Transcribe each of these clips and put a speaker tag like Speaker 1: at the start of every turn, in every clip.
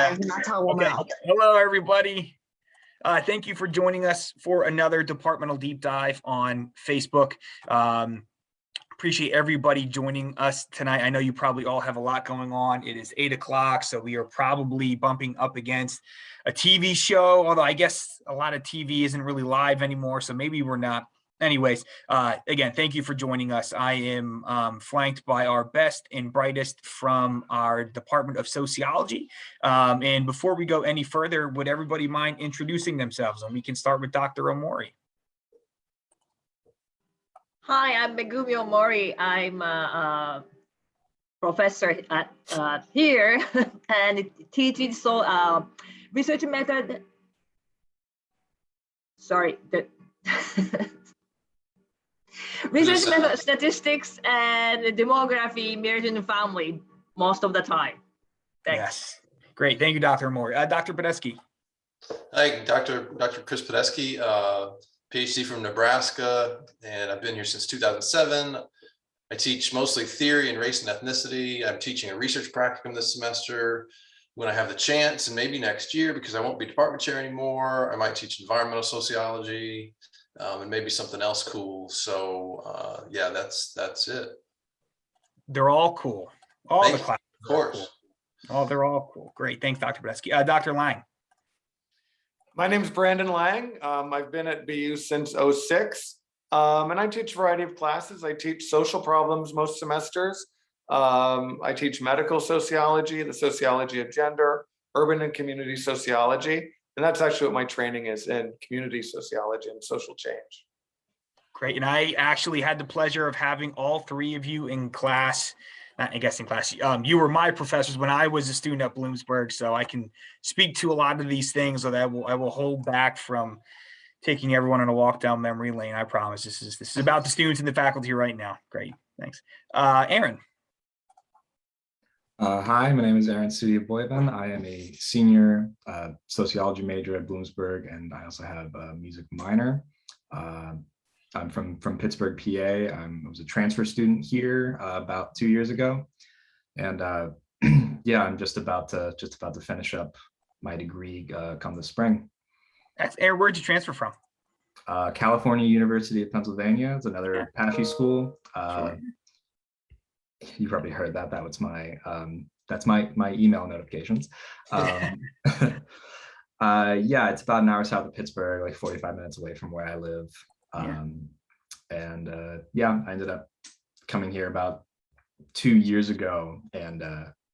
Speaker 1: live, and that's how we'll know.
Speaker 2: Hello, everybody. Thank you for joining us for another departmental deep dive on Facebook. Appreciate everybody joining us tonight. I know you probably all have a lot going on. It is 8 o'clock, so we are probably bumping up against a TV show, although I guess a lot of TV isn't really live anymore, so maybe we're not. Anyways, again, thank you for joining us. I am flanked by our best and brightest from our Department of Sociology. And before we go any further, would everybody mind introducing themselves? And we can start with Dr. Omori.
Speaker 3: Hi, I'm Megumi Omori. I'm a professor at here and teaching research method. Sorry, research method, statistics, and demography, marriage and family most of the time. Thanks.
Speaker 2: Yes, great. Thank you, Dr. Omori. Dr. Podesky.
Speaker 4: Hi, Dr. Chris Podesky, PhD from Nebraska, and I've been here since 2007. I teach mostly theory and race and ethnicity. I'm teaching a research practicum this semester. When I have the chance, and maybe next year, because I won't be department chair anymore, I might teach environmental sociology and maybe something else cool. So yeah, that's it.
Speaker 2: They're all cool. All the classes,
Speaker 4: of course.
Speaker 2: Cool. They're all cool. Great. Thanks, Dr. Podesky. Dr. Lang.
Speaker 5: My name is Brandon Lang. I've been at BU since '06, and I teach a variety of classes. I teach social problems most semesters. I teach medical sociology, the sociology of gender, urban and community sociology, and that's actually what my training is in, community sociology and social change.
Speaker 2: Great. And I actually had the pleasure of having all three of you in class. I guess in class, you were my professors when I was a student at Bloomsburg, so I can speak to a lot of these things. So that I will hold back from taking everyone on a walk down memory lane. I promise. This is about the students and the faculty right now. Great, thanks. Aaron.
Speaker 6: Hi, my name is Aaron Boyban. I am a senior sociology major at Bloomsburg, and I also have a music minor. I'm from Pittsburgh, PA. I was a transfer student here about 2 years ago, and yeah, I'm just about to finish up my degree come the spring.
Speaker 2: Aaron, where'd you transfer from?
Speaker 6: California University of Pennsylvania. It's another Apache school.
Speaker 2: Sure.
Speaker 6: You probably heard that. That was that's my email notifications. Yeah, it's about an hour south of Pittsburgh, like 45 minutes away from where I live. Yeah, I ended up coming here about 2 years ago and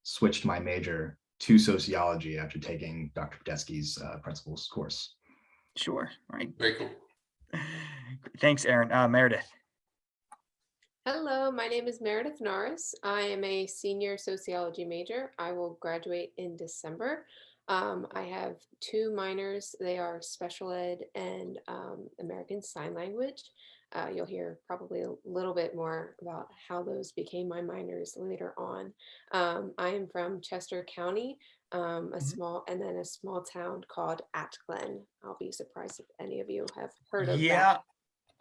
Speaker 6: switched my major to sociology after taking Dr. Podesky's principles course.
Speaker 2: Sure. All right.
Speaker 4: Very cool.
Speaker 2: Thanks, Aaron. Meredith.
Speaker 7: Hello, my name is Meredith Norris. I am a senior sociology major. I will graduate in December. I have 2 minors. They are special ed and American Sign Language. You'll hear probably a little bit more about how those became my minors later on. I am from Chester County, a small town called Atglen. I'll be surprised if any of you have heard of that.
Speaker 2: Yeah,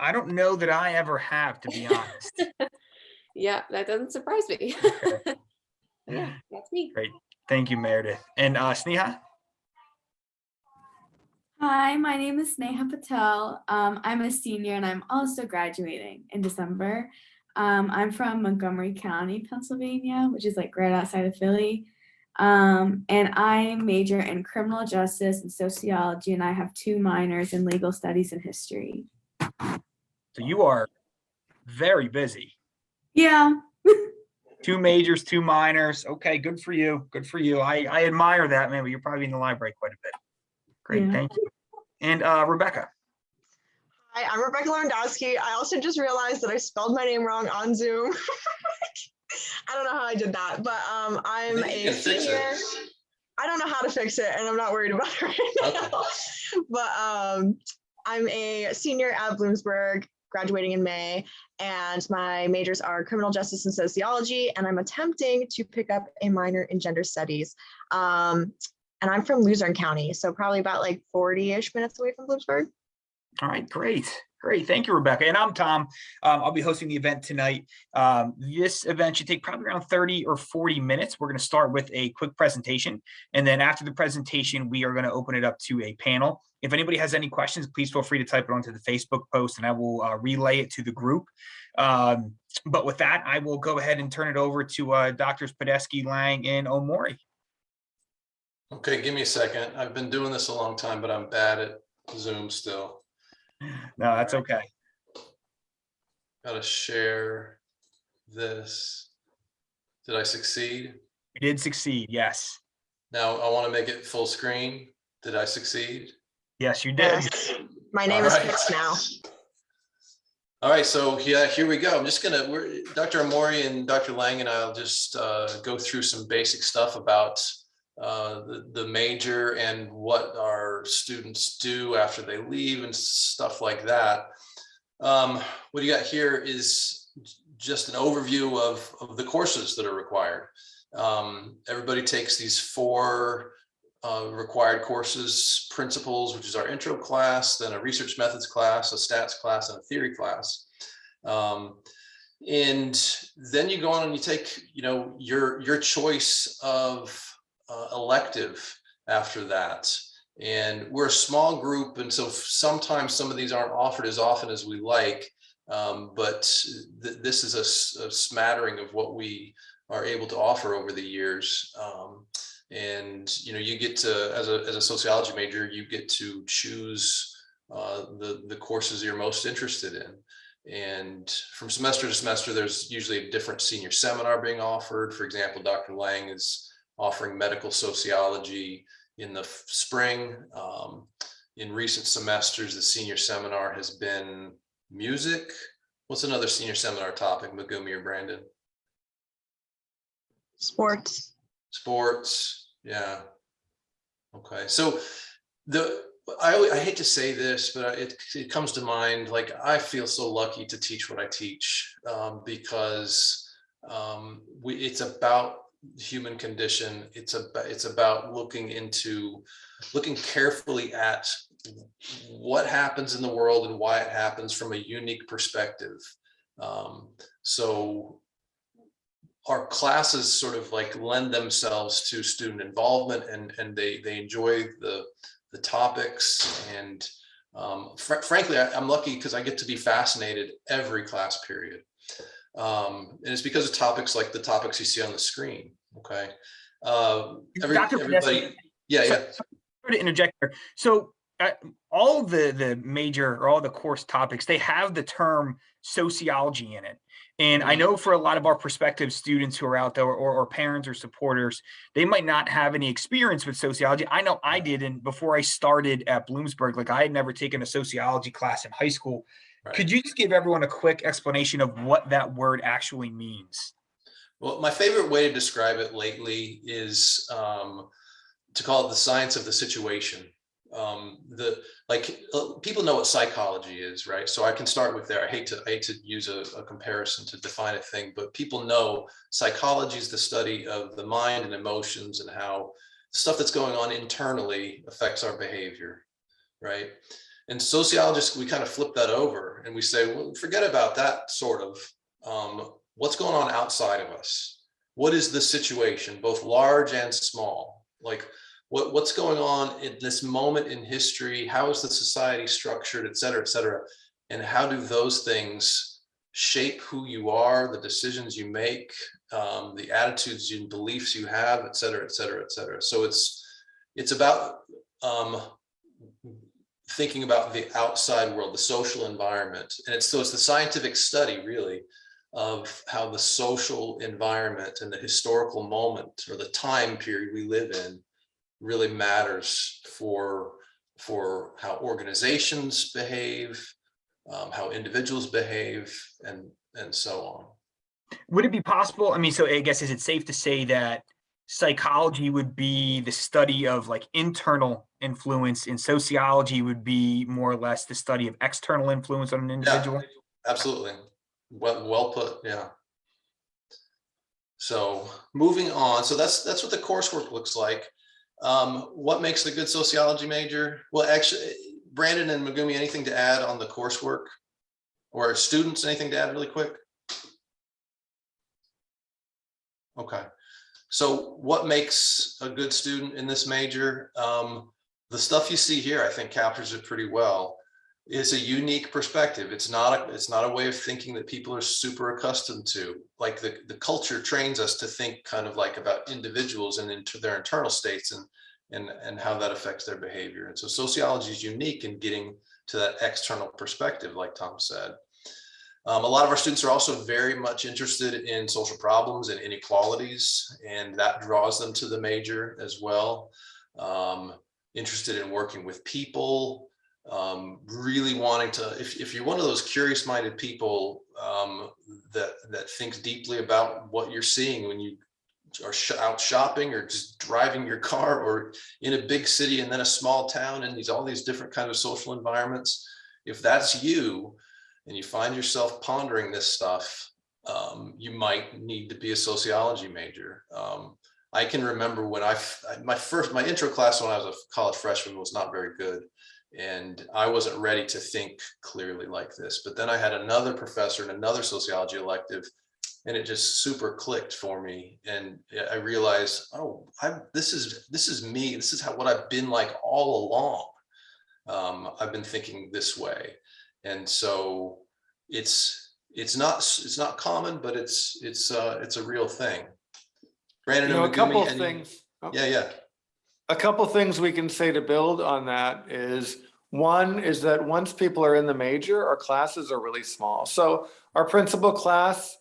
Speaker 2: I don't know that I ever have, to be honest.
Speaker 7: Yeah, that doesn't surprise me.
Speaker 2: Okay.
Speaker 7: Yeah, that's me.
Speaker 2: Great. Thank you, Meredith. And Sneha?
Speaker 8: Hi, my name is Sneha Patel. I'm a senior and I'm also graduating in December. I'm from Montgomery County, Pennsylvania, which is like right outside of Philly. And I major in criminal justice and sociology, and I have 2 minors in legal studies and history.
Speaker 2: So you are very busy.
Speaker 8: Yeah.
Speaker 2: 2 majors, 2 minors. Okay, good for you. Good for you. I admire that, man, but you're probably in the library quite a bit. Great, yeah. Thank you. And Rebecca.
Speaker 1: Hi, I'm Rebecca Lewandowski. I also just realized that I spelled my name wrong on Zoom. I don't know how I did that, but I'm a senior. I don't know how to fix it, and I'm not worried about it right now. Okay. But I'm a senior at Bloomsburg, graduating in May, and my majors are criminal justice and sociology, and I'm attempting to pick up a minor in gender studies. And I'm from Luzerne County, so probably about like 40-ish minutes away from Bloomsburg.
Speaker 2: All right, great. Great. Thank you, Rebecca. And I'm Tom. I'll be hosting the event tonight. This event should take probably around 30 or 40 minutes. We're going to start with a quick presentation. And then after the presentation, we are going to open it up to a panel. If anybody has any questions, please feel free to type it onto the Facebook post and I will relay it to the group. But with that, I will go ahead and turn it over to Drs. Podesky, Lang, and Omori.
Speaker 4: Okay, give me a second. I've been doing this a long time, but I'm bad at Zoom still.
Speaker 2: No, that's okay.
Speaker 4: Gotta share this. Did I succeed?
Speaker 2: We did succeed, yes.
Speaker 4: Now I want to make it full screen. Did I succeed?
Speaker 2: Yes, you did.
Speaker 1: Yes. My name is fixed now.
Speaker 4: All right, so yeah, here we go. I'm just gonna, Dr. Omori and Dr. Lang and I'll just go through some basic stuff about the major and what our students do after they leave and stuff like that. What you got here is just an overview of the courses that are required. Everybody takes these 4 required courses: principles, which is our intro class, then a research methods class, a stats class, and a theory class. And then you go on and you take, your choice of elective after that. And we're a small group, and so sometimes some of these aren't offered as often as we like, but this is a smattering of what we are able to offer over the years. And you get to, as a sociology major, you get to choose the courses you're most interested in. And from semester to semester, there's usually a different senior seminar being offered. For example, Dr. Lang is offering medical sociology in the spring. In recent semesters, the senior seminar has been music. What's another senior seminar topic, Megumi or Brandon?
Speaker 1: Sports.
Speaker 4: Sports, yeah. Okay, so I hate to say this, but it comes to mind, like, I feel so lucky to teach what I teach, because it's about the human condition. It's about looking carefully at what happens in the world and why it happens from a unique perspective. So our classes sort of like lend themselves to student involvement, and they enjoy the topics. And frankly, I'm lucky because I get to be fascinated every class period. And it's because of topics like the topics you see on the screen. Okay. Everybody, yeah.
Speaker 2: Sorry to interject there. So all the major or all the course topics, they have the term sociology in it. And I know for a lot of our prospective students who are out there, or parents or supporters, they might not have any experience with sociology. I know I didn't before I started at Bloomsburg. Like, I had never taken a sociology class in high school. Right. Could you just give everyone a quick explanation of what that word actually means?
Speaker 4: Well, my favorite way to describe it lately is to call it the science of the situation. People know what psychology is, right? So I can start with there. I hate to use a comparison to define a thing, but people know psychology is the study of the mind and emotions and how stuff that's going on internally affects our behavior, right? And sociologists, we kind of flip that over and we say, well, forget about that sort of, what's going on outside of us? What is the situation, both large and small? Like, what's going on in this moment in history? How is the society structured, et cetera, and how do those things shape who you are, the decisions you make, the attitudes and beliefs you have, et cetera, et cetera, et cetera. So it's about thinking about the outside world, the social environment, and it's the scientific study, really, of how the social environment and the historical moment or the time period we live in really matters for how organizations behave, how individuals behave, and so on.
Speaker 2: Would it be possible? I mean, so I guess, is it safe to say that psychology would be the study of like internal influence, and sociology would be more or less the study of external influence on an individual?
Speaker 4: Yeah, absolutely. Well put. Yeah. So moving on. So that's what the coursework looks like. What makes a good sociology major? Well, actually, Brandon and Megumi, anything to add on the coursework? Or students, anything to add really quick? Okay. So what makes a good student in this major? The stuff you see here, I think captures it pretty well. It's a unique perspective. It's not a way of thinking that people are super accustomed to. Like the culture trains us to think kind of like about individuals and into their internal states and how that affects their behavior. And so sociology is unique in getting to that external perspective, like Tom said. A lot of our students are also very much interested in social problems and inequalities, and that draws them to the major as well. Interested in working with people, really wanting to, if you're one of those curious-minded people that thinks deeply about what you're seeing when you are out shopping or just driving your car or in a big city and then a small town and all these different kinds of social environments, if that's you and you find yourself pondering this stuff, you might need to be a sociology major. I can remember when my intro class when I was a college freshman was not very good. And I wasn't ready to think clearly like this. But then I had another professor in another sociology elective, and it just super clicked for me. And I realized, oh, this is me. This is what I've been like all along. I've been thinking this way. And so it's not common, but it's a real thing. Brandon,
Speaker 5: a couple of things.
Speaker 4: Yeah.
Speaker 5: A couple things we can say to build on that is, one is that once people are in the major, our classes are really small. So our principal class,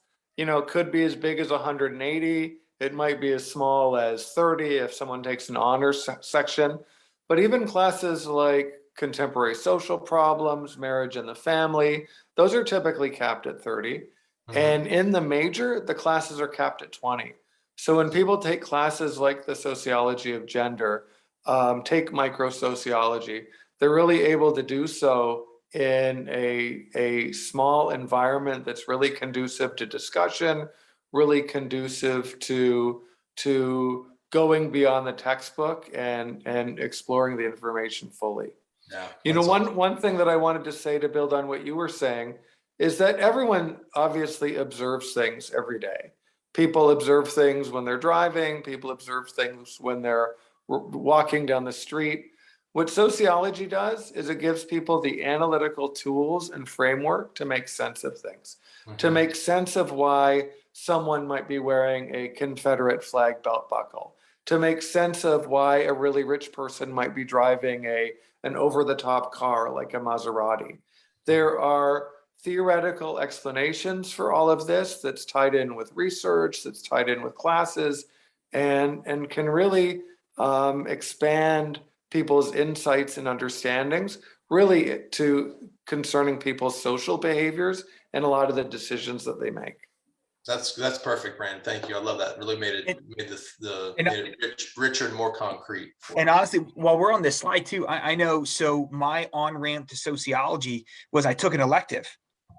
Speaker 5: could be as big as 180. It might be as small as 30 if someone takes an honors section. But even classes like contemporary social problems, marriage and the family, those are typically capped at 30. Mm-hmm. And in the major, the classes are capped at 20. So when people take classes like the sociology of gender, take microsociology, they're really able to do so in a small environment that's really conducive to discussion, really conducive to going beyond the textbook and exploring the information fully. Yeah, one thing that I wanted to say to build on what you were saying is that everyone obviously observes things every day. People observe things when they're driving. People observe things when they're walking down the street. What sociology does is it gives people the analytical tools and framework to make sense of things, to make sense of why someone might be wearing a Confederate flag belt buckle, to make sense of why a really rich person might be driving an over-the-top car like a Maserati. There are theoretical explanations for all of this that's tied in with research, that's tied in with classes, and can really expand people's insights and understandings really to concerning people's social behaviors and a lot of the decisions that they make.
Speaker 4: That's perfect, Brandon. Thank you. I love that. Really made it richer and more concrete.
Speaker 2: And honestly, while we're on this slide too, I know, so my on-ramp to sociology was I took an elective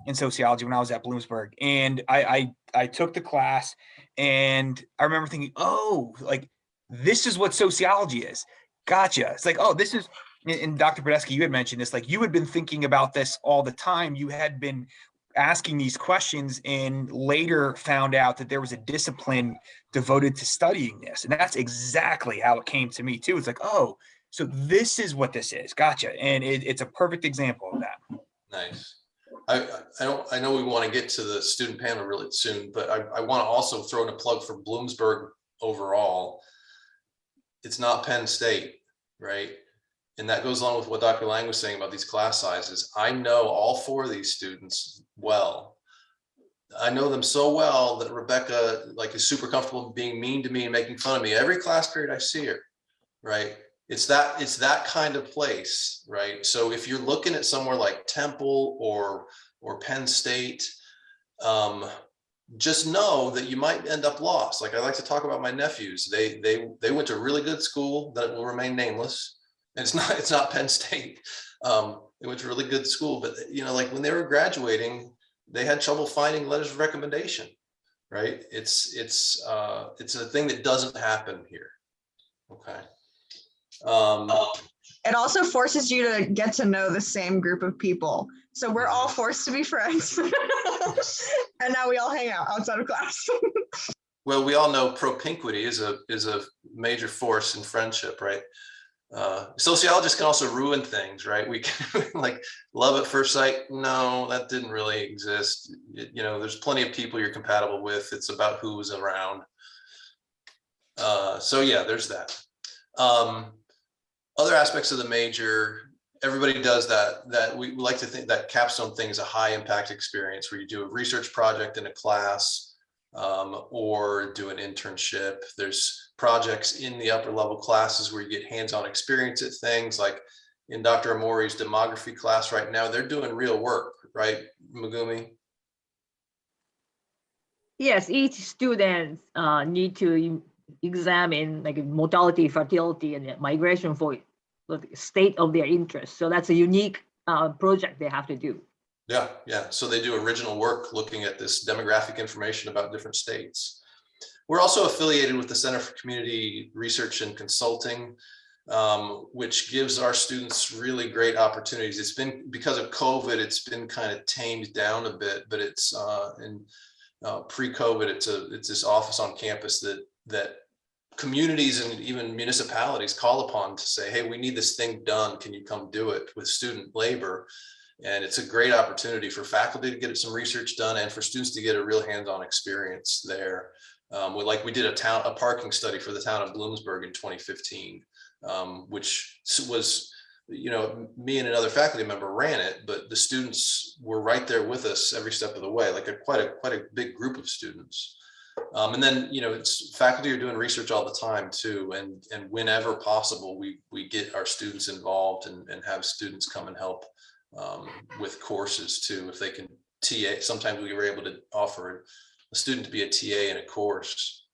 Speaker 2: in sociology when I was at Bloomsburg, and I took the class, and I remember thinking, oh, like this is what sociology is. Gotcha. It's like, oh, this is, and Dr. Podesky, you had mentioned this, like you had been thinking about this all the time. You had been asking these questions and later found out that there was a discipline devoted to studying this. And that's exactly how it came to me too. It's like, oh, so this is what this is. Gotcha. And it's a perfect example of that.
Speaker 4: Nice. I know we want to get to the student panel really soon, but I want to also throw in a plug for Bloomsburg overall. It's not Penn State, right? And that goes along with what Dr. Lang was saying about these class sizes. I know all four of these students well. I know them so well that Rebecca is super comfortable being mean to me and making fun of me every class period I see her, right? It's that kind of place, right? So if you're looking at somewhere like Temple or Penn State, just know that you might end up lost. Like I like to talk about my nephews. They went to a really good school that will remain nameless. And it's not Penn State. They went to a really good school, but like when they were graduating, they had trouble finding letters of recommendation, right? It's a thing that doesn't happen here. Okay.
Speaker 1: it also forces you to get to know the same group of people. So we're all forced to be friends. And now we all hang out outside of class.
Speaker 4: Well, we all know propinquity is a major force in friendship, right? Sociologists can also ruin things, right? We can like love at first sight. No, that didn't really exist. You know, there's plenty of people you're compatible with. It's about who was around. So yeah, there's that. Other aspects of the major, everybody does that we like to think that capstone thing is a high impact experience where you do a research project in a class, or do an internship. There's projects in the upper level classes where you get hands-on experience at things, like in Dr. Amori's demography class right now, they're doing real work, right, Megumi?
Speaker 3: Yes, each student need to examine like mortality, fertility, and migration for the state of their interest. So that's a unique project they have to do.
Speaker 4: Yeah. So they do original work looking at this demographic information about different states. We're also affiliated with the Center for Community Research and Consulting, which gives our students really great opportunities. It's been, because of COVID, it's been kind of tamed down a bit, but it's pre-COVID, it's this office on campus that communities and even municipalities call upon to say, hey, we need this thing done. Can you come do it with student labor? And it's a great opportunity for faculty to get some research done and for students to get a real hands-on experience there. We did a parking study for the town of Bloomsburg in 2015, which was, you know, me and another faculty member ran it, but the students were right there with us every step of the way, like quite a big group of students. And then, you know, it's faculty are doing research all the time too, and whenever possible, we get our students involved and have students come and help with courses too, if they can TA. Sometimes we were able to offer a student to be a TA in a course.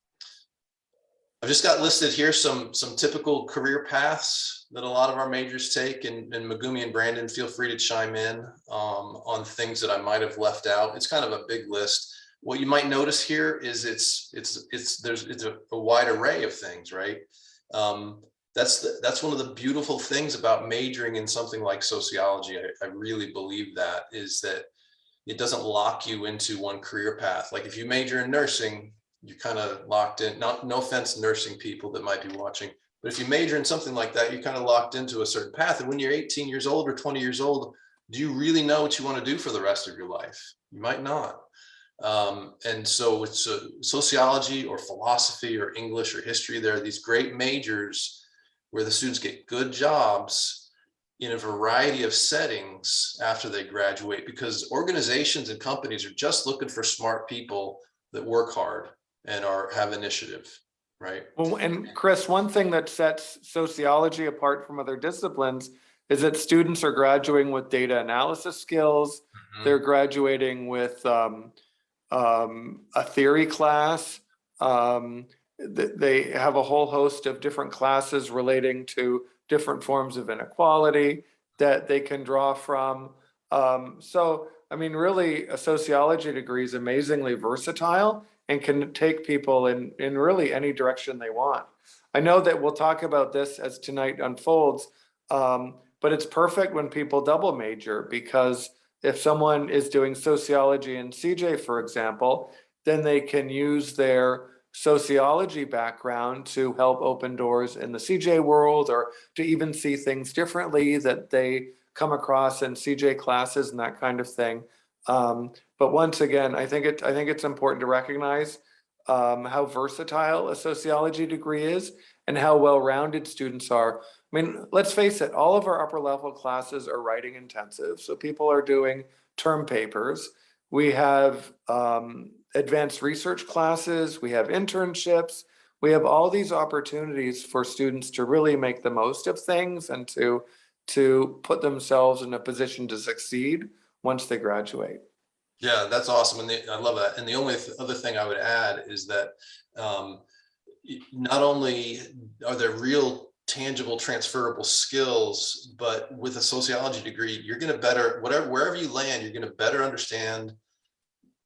Speaker 4: I've just got listed here some typical career paths that a lot of our majors take, and Megumi and Brandon, feel free to chime in on things that I might have left out. It's kind of a big list. What you might notice here is it's a wide array of things, right? That's one of the beautiful things about majoring in something like sociology. I really believe that is that it doesn't lock you into one career path. Like if you major in nursing, you're kind of locked in. No offense, nursing people that might be watching, but if you major in something like that, you're kind of locked into a certain path. And when you're 18 years old or 20 years old, do you really know what you want to do for the rest of your life? You might not. And so it's sociology or philosophy or English or history. There are these great majors where the students get good jobs in a variety of settings after they graduate, because organizations and companies are just looking for smart people that work hard and have initiative, right?
Speaker 5: Well, and Chris, one thing that sets sociology apart from other disciplines is that students are graduating with data analysis skills. Mm-hmm. They're graduating with a theory class. They have a whole host of different classes relating to different forms of inequality that they can draw from. So, I mean, really, a sociology degree is amazingly versatile and can take people in really any direction they want. I know that we'll talk about this as tonight unfolds, but it's perfect when people double major, because if someone is doing sociology and CJ, for example, then they can use their sociology background to help open doors in the CJ world, or to even see things differently that they come across in CJ classes and that kind of thing. But once again, I think it's important to recognize how versatile a sociology degree is and how well-rounded students are. I mean, let's face it, all of our upper level classes are writing intensive. So people are doing term papers. We have advanced research classes, we have internships, we have all these opportunities for students to really make the most of things and to put themselves in a position to succeed once they graduate.
Speaker 4: Yeah, that's awesome. And I love that. And the only other thing I would add is that not only are there real tangible transferable skills, but with a sociology degree, you're going to wherever you land, you're going to better understand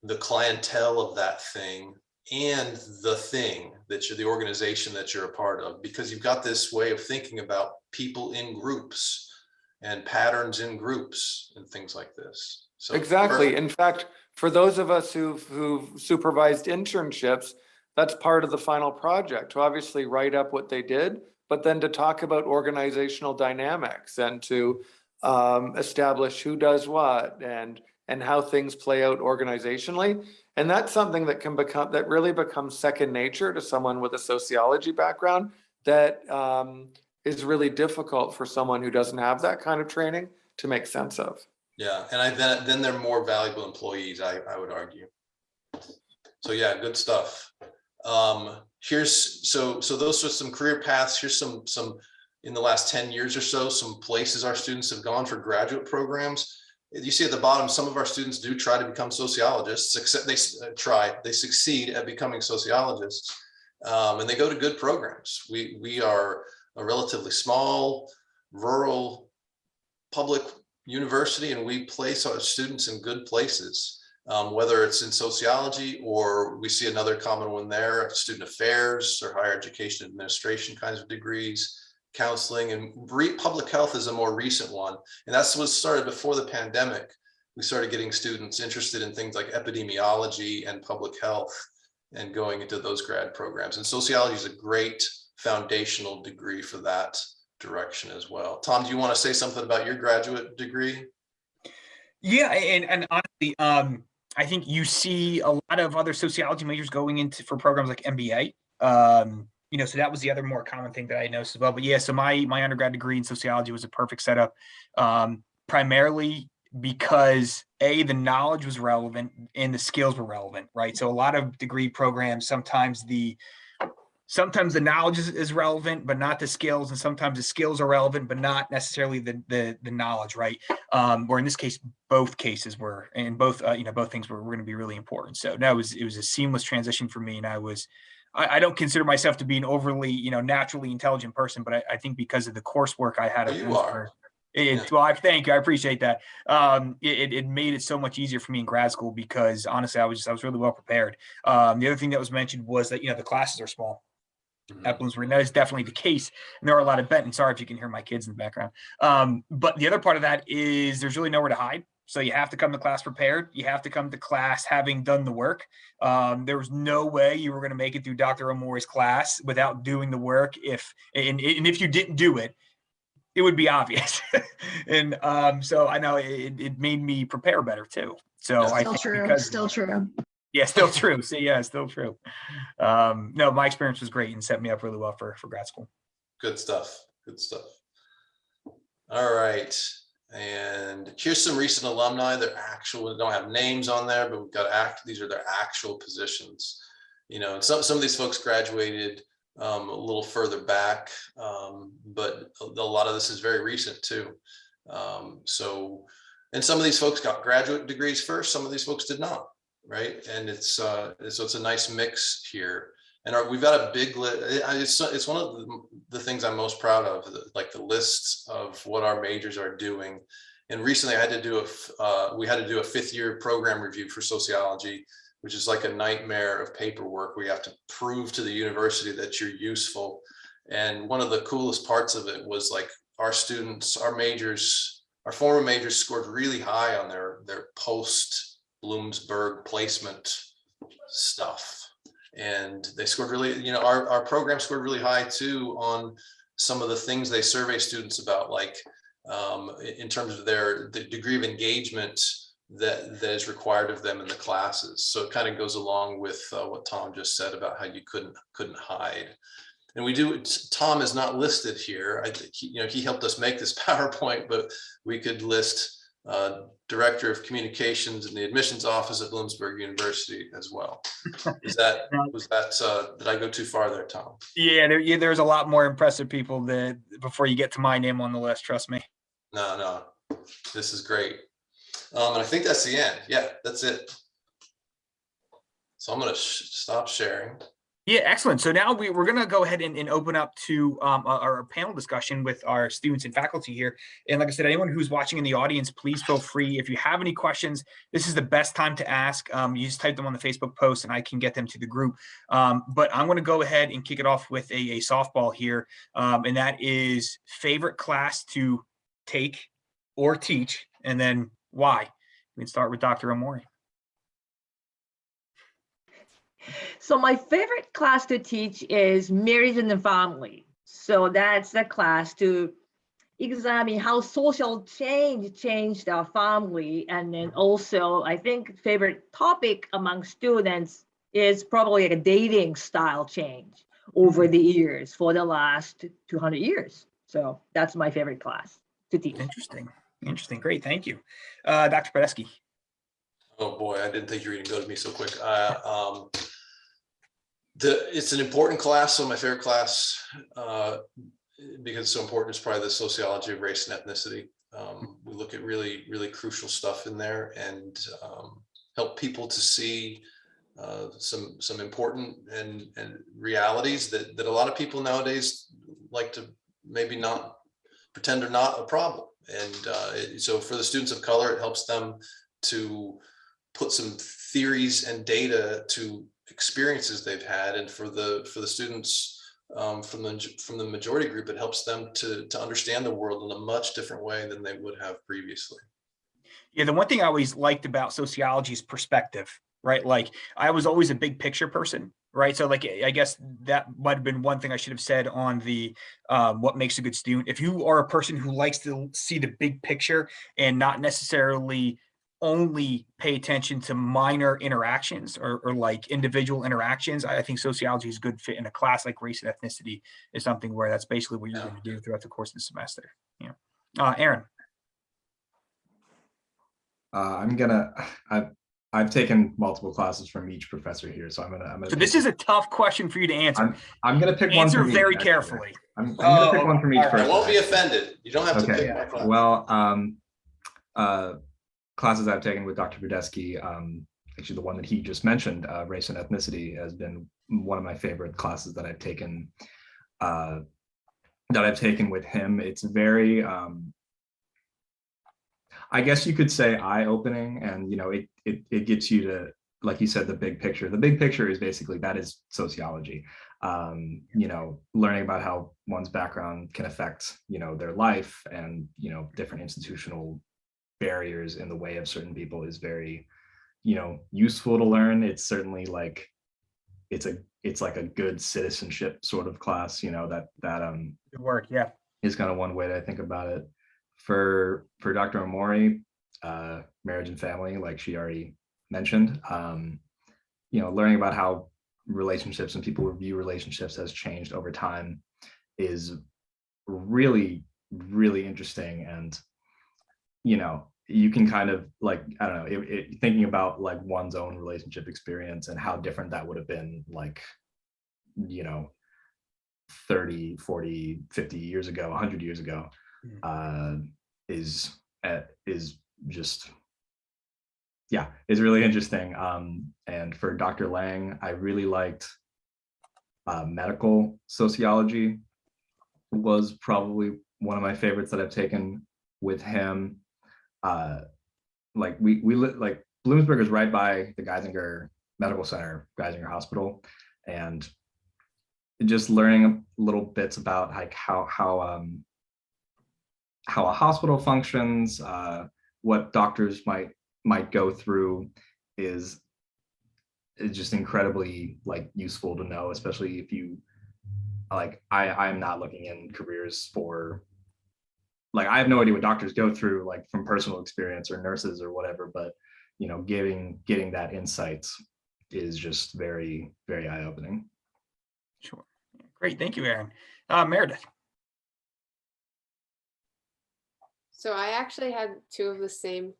Speaker 4: the clientele of that thing and the thing that you're, the organization that you're a part of, because you've got this way of thinking about people in groups and patterns in groups and things like this. So
Speaker 5: Exactly.
Speaker 4: perfect.
Speaker 5: In fact, for those of us who've supervised internships, that's part of the final project, to obviously write up what they did, but then to talk about organizational dynamics and to establish who does what and how things play out organizationally. And that's something that that really becomes second nature to someone with a sociology background that is really difficult for someone who doesn't have that kind of training to make sense of.
Speaker 4: Yeah, and then they're more valuable employees, I would argue. So yeah, good stuff. Here's so those are some career paths. Here's some in the last 10 years or so, some places our students have gone for graduate programs. You see at the bottom, some of our students do try to become sociologists. They succeed at becoming sociologists, and they go to good programs. We are a relatively small, rural, public university, and we place our students in good places, whether it's in sociology, or we see another common one there, student affairs or higher education administration kinds of degrees, counseling, and public health is a more recent one. And that's what started before the pandemic. We started getting students interested in things like epidemiology and public health and going into those grad programs. And sociology is a great foundational degree for that direction as well. Tom, do you want to say something about your graduate degree?
Speaker 2: Yeah, and honestly, I think you see a lot of other sociology majors going into for programs like MBA. You know, so that was the other more common thing that I noticed as well. But yeah, so my undergrad degree in sociology was a perfect setup, primarily because the knowledge was relevant and the skills were relevant, right? So a lot of degree programs, sometimes the knowledge is relevant, but not the skills. And sometimes the skills are relevant, but not necessarily the knowledge, right? Or in this case, both cases were, and both, both things were going to be really important. So no, it was a seamless transition for me. And I don't consider myself to be an overly, naturally intelligent person, but I think because of the coursework I had at Bloomsburg, well, I thank you. I appreciate that. It made it so much easier for me in grad school because honestly, I was really well prepared. The other thing that was mentioned was that, the classes are small at Bloomsburg. And that is definitely the case. And there are a lot of Benton. Sorry if you can hear my kids in the background. But the other part of that is there's really nowhere to hide. So you have to come to class prepared. You have to come to class having done the work. There was no way you were going to make it through Dr. Omori's class without doing the work. If you didn't do it, it would be obvious. And so I know it made me prepare better too. So I think
Speaker 1: Still true.
Speaker 2: Yeah, still true. So yeah, still true. No, my experience was great and set me up really well for grad school.
Speaker 4: Good stuff. Good stuff. All right. And here's some recent alumni. They're actual, don't have names on there, but we've got these are their actual positions. And some of these folks graduated a little further back, but a lot of this is very recent too. And some of these folks got graduate degrees first. Some of these folks did not, right? And so it's a nice mix here. And we've got a big list. It's one of the things I'm most proud of, like the lists of what our majors are doing. And recently I had to do we had to do a 5th year program review for sociology, which is like a nightmare of paperwork. We have to prove to the university that you're useful. And one of the coolest parts of it was like our students, our former majors scored really high on their post Bloomsburg placement stuff. And they scored really, our program scored really high too on some of the things they survey students about, like in terms of the degree of engagement that is required of them in the classes. So it kind of goes along with what Tom just said about how you couldn't hide. And Tom is not listed here. I think he helped us make this PowerPoint, but we could list Director of Communications in the admissions office at Bloomsburg University as well. Did I go too far there, Tom?
Speaker 2: Yeah, there's a lot more impressive people before you get to my name on the list, trust me.
Speaker 4: No, this is great. And I think that's the end. Yeah, that's it. So I'm going to stop sharing.
Speaker 2: Yeah, excellent. So now we're going to go ahead and open up to our panel discussion with our students and faculty here. And like I said, anyone who's watching in the audience, please feel free. If you have any questions, this is the best time to ask. You just type them on the Facebook post and I can get them to the group. But I'm going to go ahead and kick it off with a softball here. And that is favorite class to take or teach, and then why. We can start with Dr. Omori.
Speaker 3: So my favorite class to teach is marriage and the family. So that's the class to examine how social change changed our family. And then also, I think favorite topic among students is probably like a dating style change over the years for the last 200 years. So that's my favorite class to teach.
Speaker 2: Interesting. Great. Thank you. Dr. Podesky.
Speaker 4: Oh boy, I didn't think you were going to go to me so quick. It's an important class. So my favorite class, because it's so important, is probably the sociology of race and ethnicity. We look at really, really crucial stuff in there and help people to see some important and realities that a lot of people nowadays like to maybe not pretend are not a problem. And so for the students of color, it helps them to put some theories and data to experiences they've had, and for the students from the majority group, it helps them to understand the world in a much different way than they would have previously.
Speaker 2: Yeah, the one thing I always liked about sociology is perspective, right? Like I was always a big picture person, right? So like, I guess that might have been one thing I should have said on the what makes a good student. If you are a person who likes to see the big picture and not necessarily only pay attention to minor interactions or like individual interactions, I think sociology is a good fit in a class like race and ethnicity is something where that's basically what you're going to do throughout the course of the semester. Yeah. Aaron.
Speaker 6: I've taken multiple classes from each professor here, so I'm gonna.
Speaker 2: So this is a tough question for you to answer.
Speaker 6: I'm gonna pick one.
Speaker 2: Answer
Speaker 6: from
Speaker 2: very
Speaker 6: each,
Speaker 2: carefully.
Speaker 6: I'm gonna pick one from each person.
Speaker 4: I won't be offended. You don't have to pick my class.
Speaker 6: Well, classes I've taken with Dr. Podesky, actually the one that he just mentioned, race and ethnicity, has been one of my favorite classes that I've taken. With him. It's very, I guess you could say, eye-opening, and it gets you to, like you said, the big picture. The big picture is basically that is sociology. Learning about how one's background can affect their life, and different institutional barriers in the way of certain people is very useful to learn. It's certainly like it's like a good citizenship sort of class, that
Speaker 2: Good work. Yeah,
Speaker 6: is kind of one way to think about it. For Dr. Omori, marriage and family, like she already mentioned, learning about how relationships and people view relationships has changed over time is really, really interesting. And you can kind of like, I don't know, thinking about like one's own relationship experience and how different that would have been like, 30, 40, 50 years ago, 100 years ago, is just, yeah, is really interesting. And for Dr. Lang, I really liked medical sociology. Was probably one of my favorites that I've taken with him. Like we like Bloomsburg is right by the Geisinger Medical Center, Geisinger Hospital, and just learning little bits about like how a hospital functions, what doctors might go through is just incredibly like useful to know, especially if you like, I'm not looking in careers for, like, I have no idea what doctors go through, like from personal experience or nurses or whatever, but getting that insight is just very, very eye-opening.
Speaker 2: Sure. Great. Thank you, Aaron. Meredith.
Speaker 7: So I actually had two of the same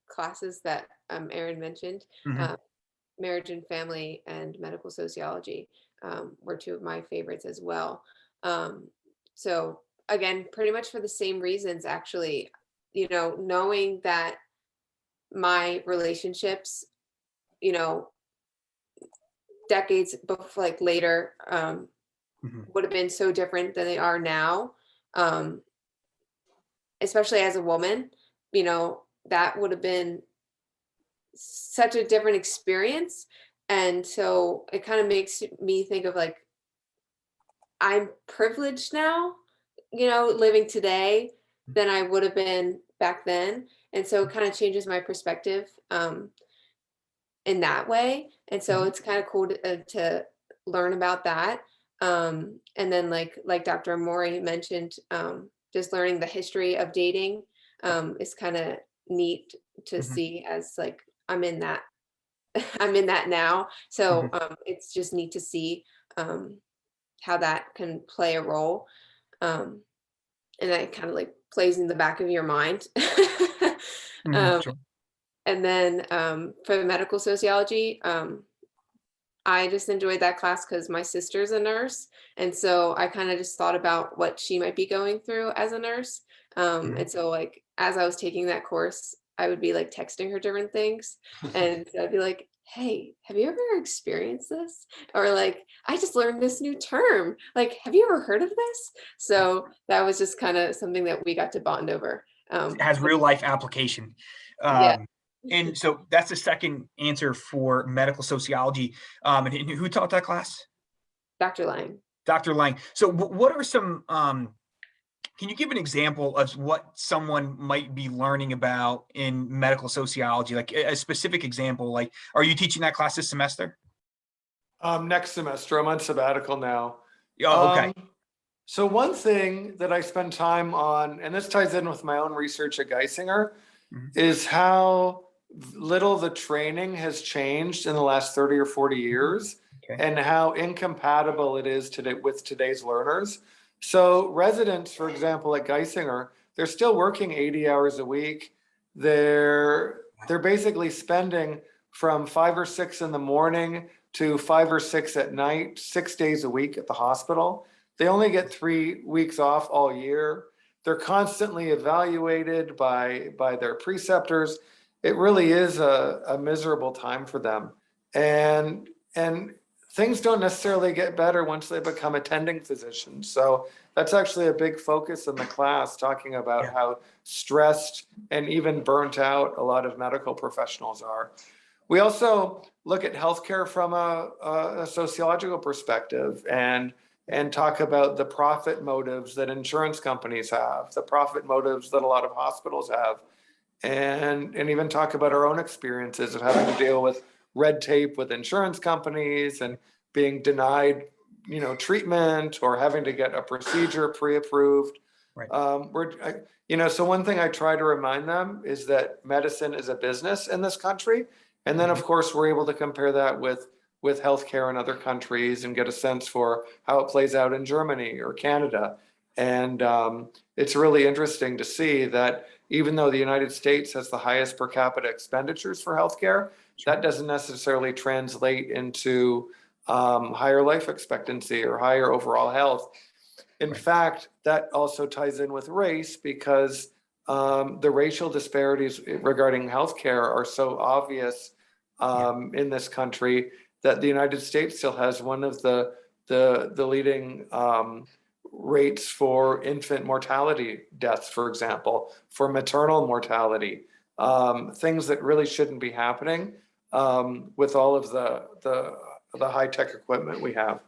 Speaker 7: classes that Aaron mentioned. Marriage and family and medical sociology were two of my favorites as well. So again, pretty much for the same reasons, actually, knowing that my relationships, decades before, like later,
Speaker 2: Mhm.
Speaker 7: would have been so different than they are now. Especially as a woman, you know, that would have been such a different experience. And so it kind of makes me think of like, I'm privileged now, you know, living today than I would have been back then. And so it kind of changes my perspective in that way. And so it's kind of cool to learn about that. And then like Dr. Mori mentioned, just learning the history of dating is kind of neat to see, as like I'm in that I'm in that now. So it's just neat to see how that can play a role. And that kind of like plays in the back of your mind.
Speaker 2: Sure.
Speaker 7: And then for the medical sociology, I just enjoyed that class because my sister's a nurse. And so I kind of just thought about what she might be going through as a nurse. And so like, as I was taking that course, I would be like texting her different things. And so I'd be like, hey, have you ever experienced this? Or like, I just learned this new term. Like, have you ever heard of this? So that was just kind of something that we got to bond over.
Speaker 2: It has real life application.
Speaker 7: Yeah.
Speaker 2: And so that's the second answer for medical sociology. And who taught that class?
Speaker 7: Dr. Lang.
Speaker 2: Dr. Lang. So what are some, can you give an example of what someone might be learning about in medical sociology? Like a specific example, like, are you teaching that class this semester?
Speaker 5: Next semester, I'm on sabbatical now.
Speaker 2: Oh, okay.
Speaker 5: So one thing that I spend time on, and this ties in with my own research at Geisinger, is how little the training has changed in the last 30 or 40 years, and how incompatible it is today with today's learners. So residents, for example, at Geisinger, they're still working 80 hours a week. They're basically spending from 5 or 6 in the morning to 5 or 6 at night, 6 days a week at the hospital. They only get 3 weeks off all year. They're constantly evaluated by their preceptors. It really is a miserable time for them. And things don't necessarily get better once they become attending physicians. So that's actually a big focus in the class, talking about how stressed and even burnt out a lot of medical professionals are. We also look at healthcare from a sociological perspective and talk about the profit motives that insurance companies have, the profit motives that a lot of hospitals have, and even talk about our own experiences of having to deal with red tape with insurance companies and being denied, treatment, or having to get a procedure pre-approved.
Speaker 2: Right.
Speaker 5: So one thing I try to remind them is that medicine is a business in this country. And then, of course, we're able to compare that with healthcare in other countries and get a sense for how it plays out in Germany or Canada. And it's really interesting to see that even though the United States has the highest per capita expenditures for healthcare, that doesn't necessarily translate into higher life expectancy or higher overall health. In fact, that also ties in with race, because the racial disparities regarding healthcare are so obvious in this country that the United States still has one of the leading rates for infant mortality deaths, for example, for maternal mortality, things that really shouldn't be happening with all of the high-tech equipment we have.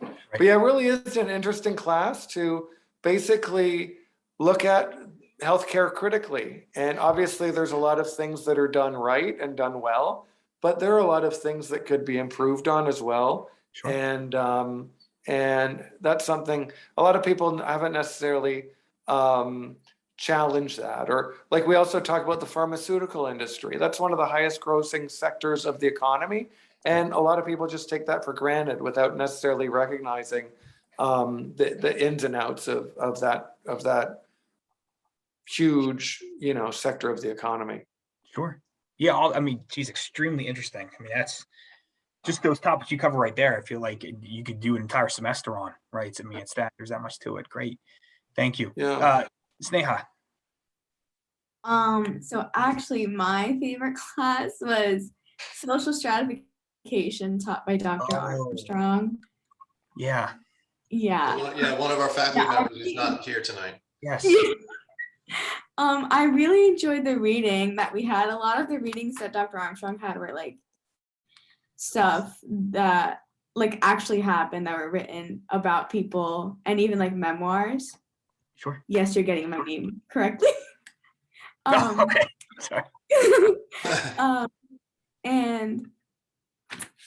Speaker 5: But yeah, it really is an interesting class to basically look at healthcare critically. And obviously there's a lot of things that are done right and done well, but there are a lot of things that could be improved on as well.
Speaker 2: Sure.
Speaker 5: And that's something a lot of people haven't necessarily challenged that. Or like we also talk about the pharmaceutical industry. That's one of the highest grossing sectors of the economy. And a lot of people just take that for granted without necessarily recognizing the ins and outs of that huge, sector of the economy.
Speaker 2: Sure. Yeah. Geez, extremely interesting. That's just those topics you cover right there. I feel like you could do an entire semester on, right? There's that much to it. Great. Thank you.
Speaker 5: Yeah.
Speaker 2: Sneha.
Speaker 8: So actually my favorite class was social stratification Stratification taught by Dr.
Speaker 2: Oh.
Speaker 8: Armstrong.
Speaker 2: Yeah.
Speaker 8: Yeah.
Speaker 4: Yeah, one of our faculty
Speaker 8: Yeah,
Speaker 4: members who's not here tonight.
Speaker 2: Yes.
Speaker 8: I really enjoyed the reading that we had. A lot of the readings that Dr. Armstrong had were like stuff that like actually happened, that were written about people, and even like memoirs.
Speaker 2: Sure.
Speaker 8: Yes, you're getting my name correctly.
Speaker 2: Okay. Sorry.
Speaker 8: And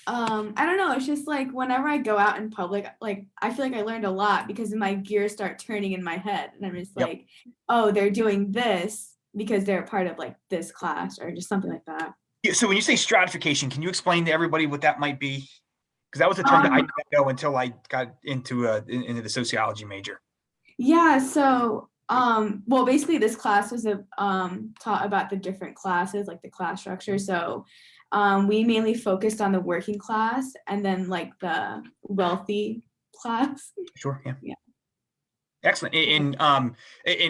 Speaker 8: I don't know, it's just like whenever I go out in public, like I feel like I learned a lot because my gears start turning in my head, and I'm just
Speaker 2: Yep.
Speaker 8: like, oh, they're doing this because they're part of like this class or just something like that.
Speaker 2: Yeah, so when you say stratification, can you explain to everybody what that might be? Because that was a term that I didn't know until I got into the sociology major.
Speaker 8: Yeah, so well, basically this class was taught about the different classes, like the class structure. So we mainly focused on the working class and then like the wealthy class.
Speaker 2: Sure. Yeah.
Speaker 8: Yeah.
Speaker 2: Excellent. And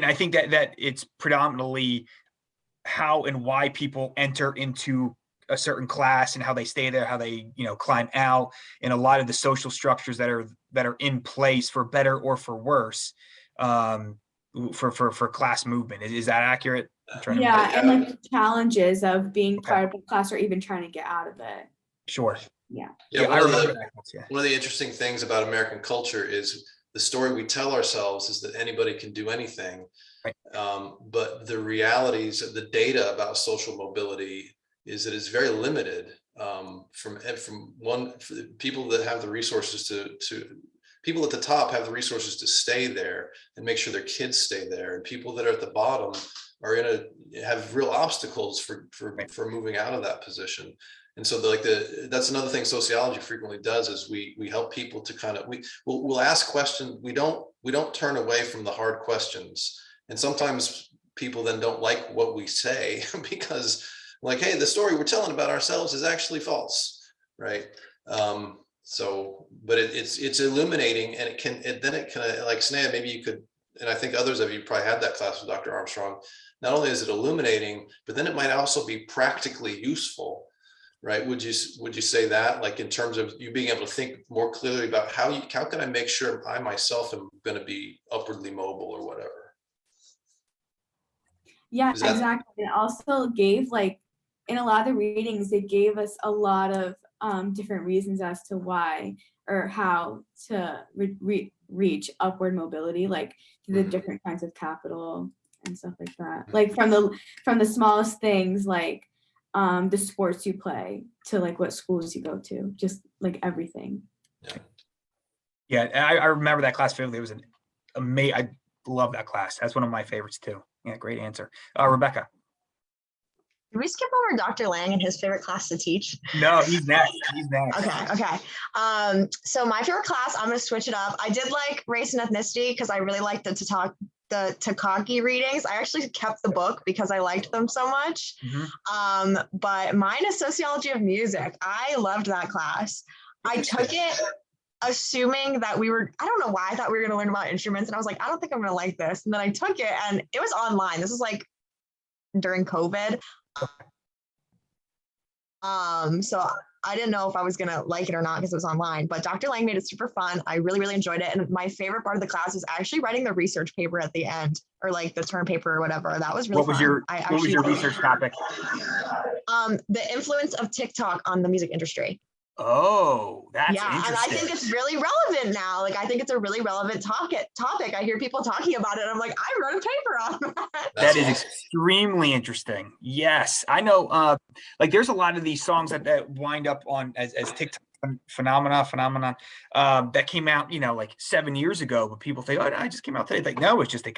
Speaker 2: I think that it's predominantly how and why people enter into a certain class and how they stay there, how they, climb out, and a lot of the social structures that are in place for better or for worse, for class movement. Is that accurate?
Speaker 8: Yeah, and like the challenges of being part of the class or even trying to get out of it.
Speaker 2: Sure.
Speaker 8: Yeah.
Speaker 4: Yeah,
Speaker 2: I remember that. Yeah.
Speaker 4: One of the interesting things about American culture is the story we tell ourselves is that anybody can do anything.
Speaker 2: Right.
Speaker 4: But the realities of the data about social mobility is that it's very limited. For the people that have the resources to people at the top have the resources to stay there and make sure their kids stay there, and people that are at the bottom are have real obstacles for moving out of that position. And so that's another thing sociology frequently does is we help people to we'll ask questions. We don't turn away from the hard questions. And sometimes people then don't like what we say because like, hey, the story we're telling about ourselves is actually false, right? But it's illuminating, and it can like Sneha, maybe you could, and I think others of you probably had that class with Dr. Armstrong. Not only is it illuminating, but then it might also be practically useful, right? Would you say that, like in terms of you being able to think more clearly about how can I make sure I myself am going to be upwardly mobile or whatever?
Speaker 8: Yeah, exactly. It also gave in a lot of the readings, it gave us a lot of different reasons as to why or how to reach upward mobility, like the different kinds of capital and stuff like that. Like from the smallest things, like the sports you play to like what schools you go to, just like everything.
Speaker 2: Yeah, I remember that class vividly. It was I love that class. That's one of my favorites too. Yeah, great answer. Rebecca.
Speaker 1: Did we skip over Dr. Lang and his favorite class to teach?
Speaker 2: No, he's next.
Speaker 1: Okay. So my favorite class, I'm going to switch it up. I did like race and ethnicity because I really liked the Takagi readings. I actually kept the book because I liked them so much.
Speaker 2: Mm-hmm.
Speaker 1: But mine is sociology of music. I loved that class. I took it assuming that I don't know why I thought we were going to learn about instruments. And I was like, I don't think I'm going to like this. And then I took it and it was online. This was like during COVID. So I didn't know if I was going to like it or not because it was online, but Dr. Lang made it super fun. I really, really enjoyed it. And my favorite part of the class was actually writing the research paper at the end, or like the term paper or whatever. That was really fun.
Speaker 2: What was your research topic?
Speaker 1: The influence of TikTok on the music industry.
Speaker 2: Oh, that's interesting.
Speaker 1: And I think it's really relevant now. Like, I think it's a really relevant topic. I hear people talking about it. I'm like, I wrote a paper on that.
Speaker 2: That is extremely interesting. Yes, I know. Like, there's a lot of these songs that wind up on as TikTok phenomenon that came out, like 7 years ago. But people think, oh, no, I just came out today. Like, no, it's just it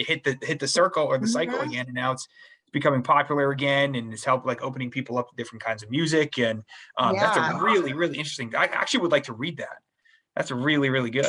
Speaker 2: hit the circle or the cycle again, and now it's becoming popular again, and it's helped like opening people up to different kinds of music. And that's a really, really interesting. I actually would like to read that. That's really, really good.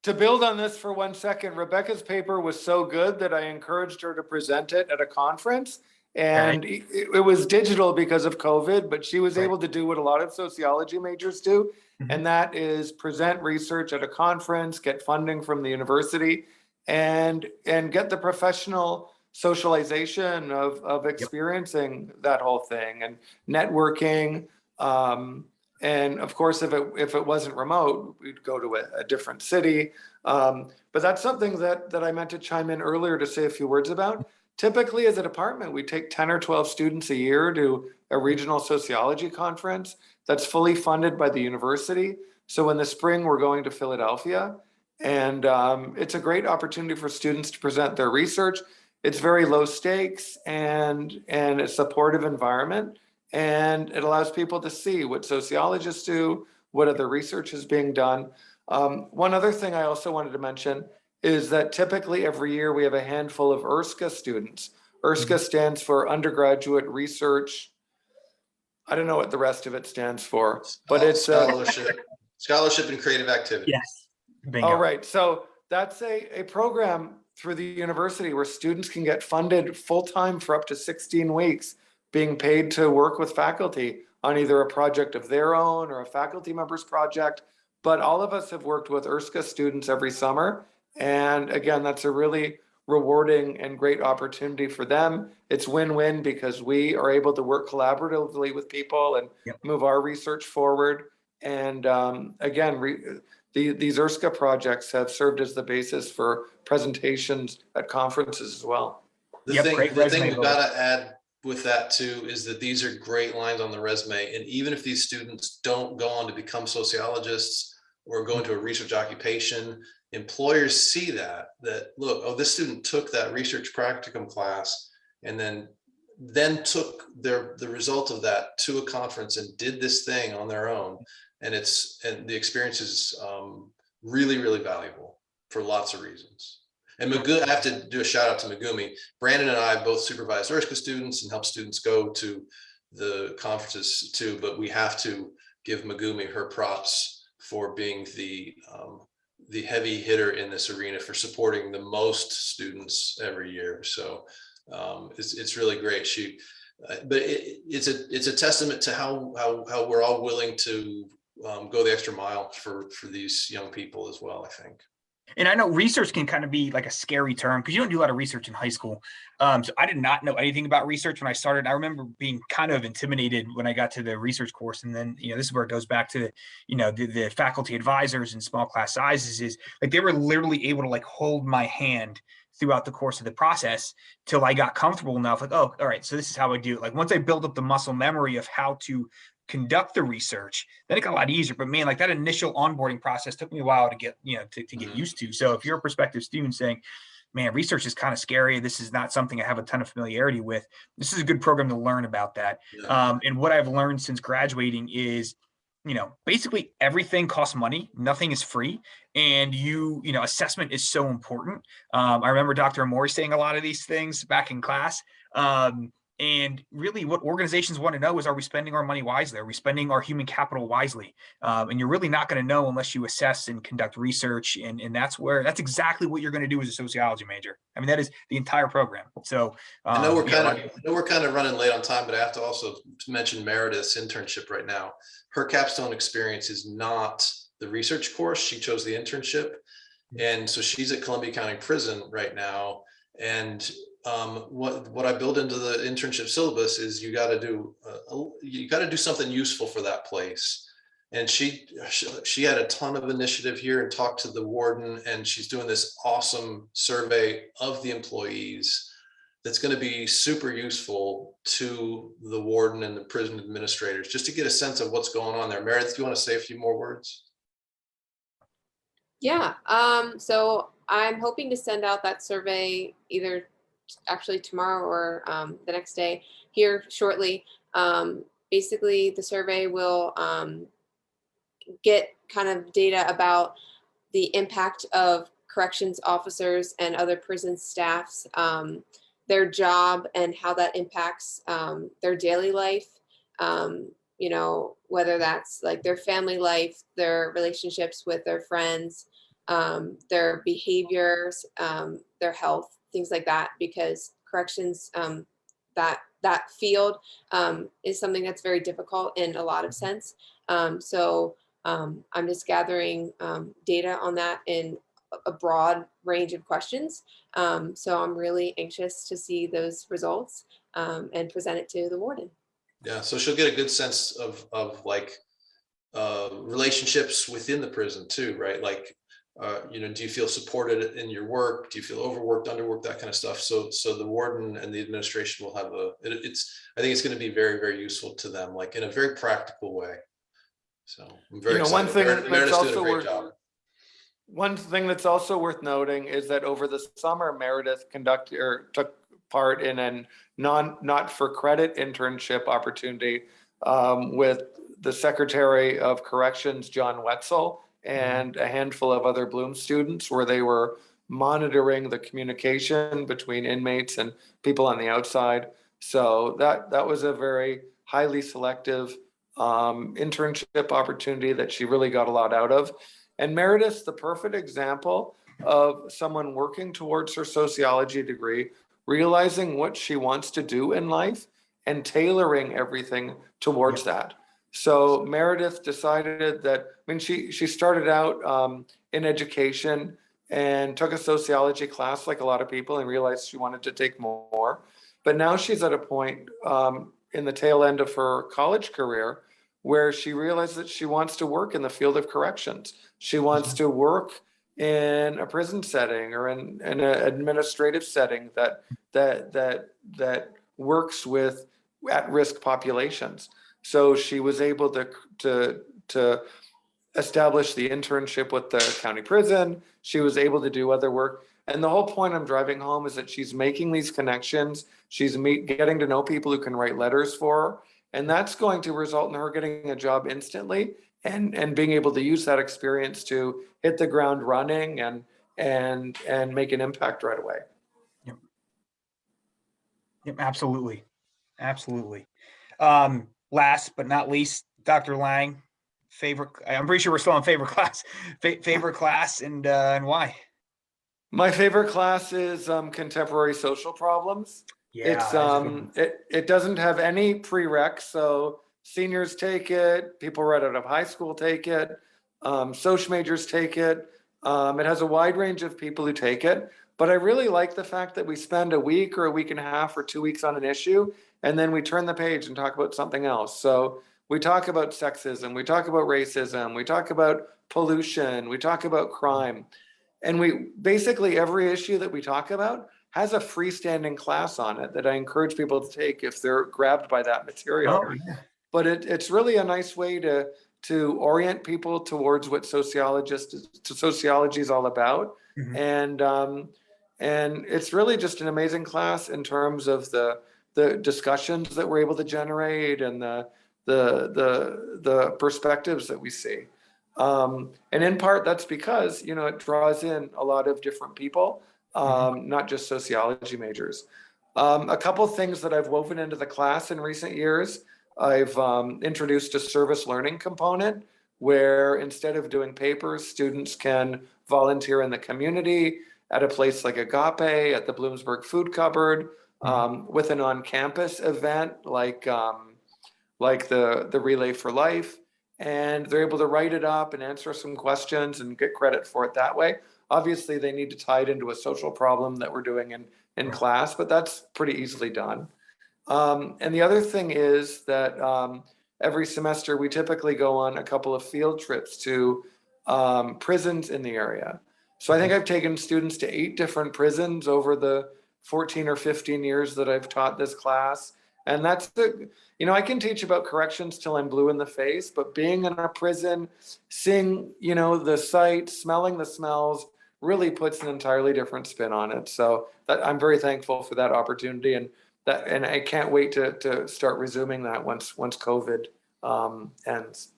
Speaker 5: To build on this for 1 second, Rebecca's paper was so good that I encouraged her to present it at a conference. And it was digital because of COVID, but she was able to do what a lot of sociology majors do. And that is present research at a conference, get funding from the university, and get the professional socialization of experiencing that whole thing and networking. And of course, if it wasn't remote, we'd go to a different city. But that's something that I meant to chime in earlier to say a few words about. Typically, as a department, we take 10 or 12 students a year to a regional sociology conference that's fully funded by the university. So in the spring, we're going to Philadelphia. And it's a great opportunity for students to present their research. It's very low stakes and a supportive environment. And it allows people to see what sociologists do, what other research is being done. One other thing I also wanted to mention is that typically every year we have a handful of ERSCA students. ERSCA stands for Undergraduate Research. I don't know what the rest of it stands for, but it's
Speaker 4: scholarship and creative activity.
Speaker 2: Yes. Bingo.
Speaker 5: All right. So that's a program through the university where students can get funded full-time for up to 16 weeks, being paid to work with faculty on either a project of their own or a faculty member's project. But all of us have worked with ERSCA students every summer. And again, that's a really rewarding and great opportunity for them. It's win-win because we are able to work collaboratively with people and move our research forward. And again, these ERSCA projects have served as the basis for presentations at conferences as well.
Speaker 4: The thing we've got to add with that too is that these are great lines on the resume. And even if these students don't go on to become sociologists or go into a research occupation, employers see that look, oh, this student took that research practicum class and then took the result of that to a conference and did this thing on their own. And the experience is really, really valuable for lots of reasons. And I have to do a shout out to Megumi. Brandon and I both supervised ERSCA students and help students go to the conferences too, but we have to give Megumi her props for being the heavy hitter in this arena, for supporting the most students every year. So it's really great. But it's a testament to how we're all willing to go the extra mile for these young people as well, I think.
Speaker 2: And I know research can kind of be like a scary term because you don't do a lot of research in high school. So I did not know anything about research when I started. I remember being kind of intimidated when I got to the research course. And then, this is where it goes back to, the faculty advisors and small class sizes is like, they were literally able to like hold my hand throughout the course of the process till I got comfortable enough. Like, oh, all right, so this is how I do it. Like once I built up the muscle memory of how to conduct the research, then it got a lot easier. But man, like that initial onboarding process took me a while to get, to get used to. So if you're a prospective student saying, man, research is kind of scary, this is not something I have a ton of familiarity with, this is a good program to learn about that. And what I've learned since graduating is, basically everything costs money. Nothing is free. And assessment is so important. I remember Dr. Amori saying a lot of these things back in class. And really what organizations want to know is, are we spending our money wisely? Are we spending our human capital wisely? And you're really not going to know unless you assess and conduct research. And that's exactly what you're going to do as a sociology major. I mean, that is the entire program. So
Speaker 4: I know we're kind of running late on time, but I have to also mention Meredith's internship right now. Her capstone experience is not the research course. She chose the internship. And so she's at Columbia County Prison right now. And what I build into the internship syllabus is you got to do something useful for that place. And she had a ton of initiative here and talked to the warden, and she's doing this awesome survey of the employees that's going to be super useful to the warden and the prison administrators, just to get a sense of what's going on there. Meredith, do you want to say a few more words?
Speaker 7: Yeah, so I'm hoping to send out that survey either actually tomorrow or the next day here shortly. Basically, the survey will get kind of data about the impact of corrections officers and other prison staffs, their job and how that impacts their daily life, whether that's like their family life, their relationships with their friends, their behaviors, their health, things like that, because corrections, that field is something that's very difficult in a lot of sense. So I'm just gathering data on that in a broad range of questions. So I'm really anxious to see those results and present it to the warden.
Speaker 4: Yeah, so she'll get a good sense of like relationships within the prison too, right? Like, you know, do you feel supported in your work? Do you feel overworked, underworked, that kind of stuff? So the warden and the administration will have I think it's going to be very, very useful to them, like in a very practical way. So I'm very excited.
Speaker 5: One thing
Speaker 4: Meredith's doing a great job.
Speaker 5: One thing that's also worth noting is that over the summer, Meredith took part in a not for credit internship opportunity with the Secretary of Corrections, John Wetzel, and a handful of other Bloom students, where they were monitoring the communication between inmates and people on the outside. So that was a very highly selective internship opportunity that she really got a lot out of. And Meredith's the perfect example of someone working towards her sociology degree, realizing what she wants to do in life and tailoring everything towards that. So Meredith decided that, I mean, she started out in education and took a sociology class like a lot of people and realized she wanted to take more. But now she's at a point in the tail end of her college career where she realized that she wants to work in the field of corrections. She wants to work in a prison setting or in an administrative setting that works with at-risk populations. So she was able to establish the internship with the county prison. She was able to do other work. And the whole point I'm driving home is that she's making these connections. She's getting to know people who can write letters for her. And that's going to result in her getting a job instantly and being able to use that experience to hit the ground running and make an impact right away.
Speaker 2: Yep, absolutely. Absolutely. Last but not least, Dr. Lang, I'm pretty sure we're still in favorite class. Favorite class and why?
Speaker 5: My favorite class is contemporary social problems.
Speaker 2: Yeah,
Speaker 5: it doesn't have any prereqs, so seniors take it, people right out of high school take it, social majors take it. It has a wide range of people who take it, but I really like the fact that we spend a week or a week and a half or 2 weeks on an issue, and then we turn the page and talk about something else. So we talk about sexism, we talk about racism, we talk about pollution, we talk about crime. And we basically, every issue that we talk about has a freestanding class on it that I encourage people to take if they're grabbed by that material.
Speaker 2: Oh, yeah.
Speaker 5: But it's really a nice way to orient people towards what sociology is all about. Mm-hmm. And it's really just an amazing class in terms of the discussions that we're able to generate and the perspectives that we see. And in part, that's because, it draws in a lot of different people, not just sociology majors. A couple of things that I've woven into the class in recent years, I've introduced a service learning component where instead of doing papers, students can volunteer in the community at a place like Agape, at the Bloomsburg Food Cupboard, with an on-campus event like the Relay for Life. And they're able to write it up and answer some questions and get credit for it that way. Obviously, they need to tie it into a social problem that we're doing in class, but that's pretty easily done. And the other thing is that every semester, we typically go on a couple of field trips to prisons in the area. So I think I've taken students to 8 different prisons over the 14 or 15 years that I've taught this class. And that's I can teach about corrections till I'm blue in the face, but being in a prison, seeing, the sights, smelling the smells really puts an entirely different spin on it. So I'm very thankful for that opportunity and I can't wait to start resuming that once COVID ends.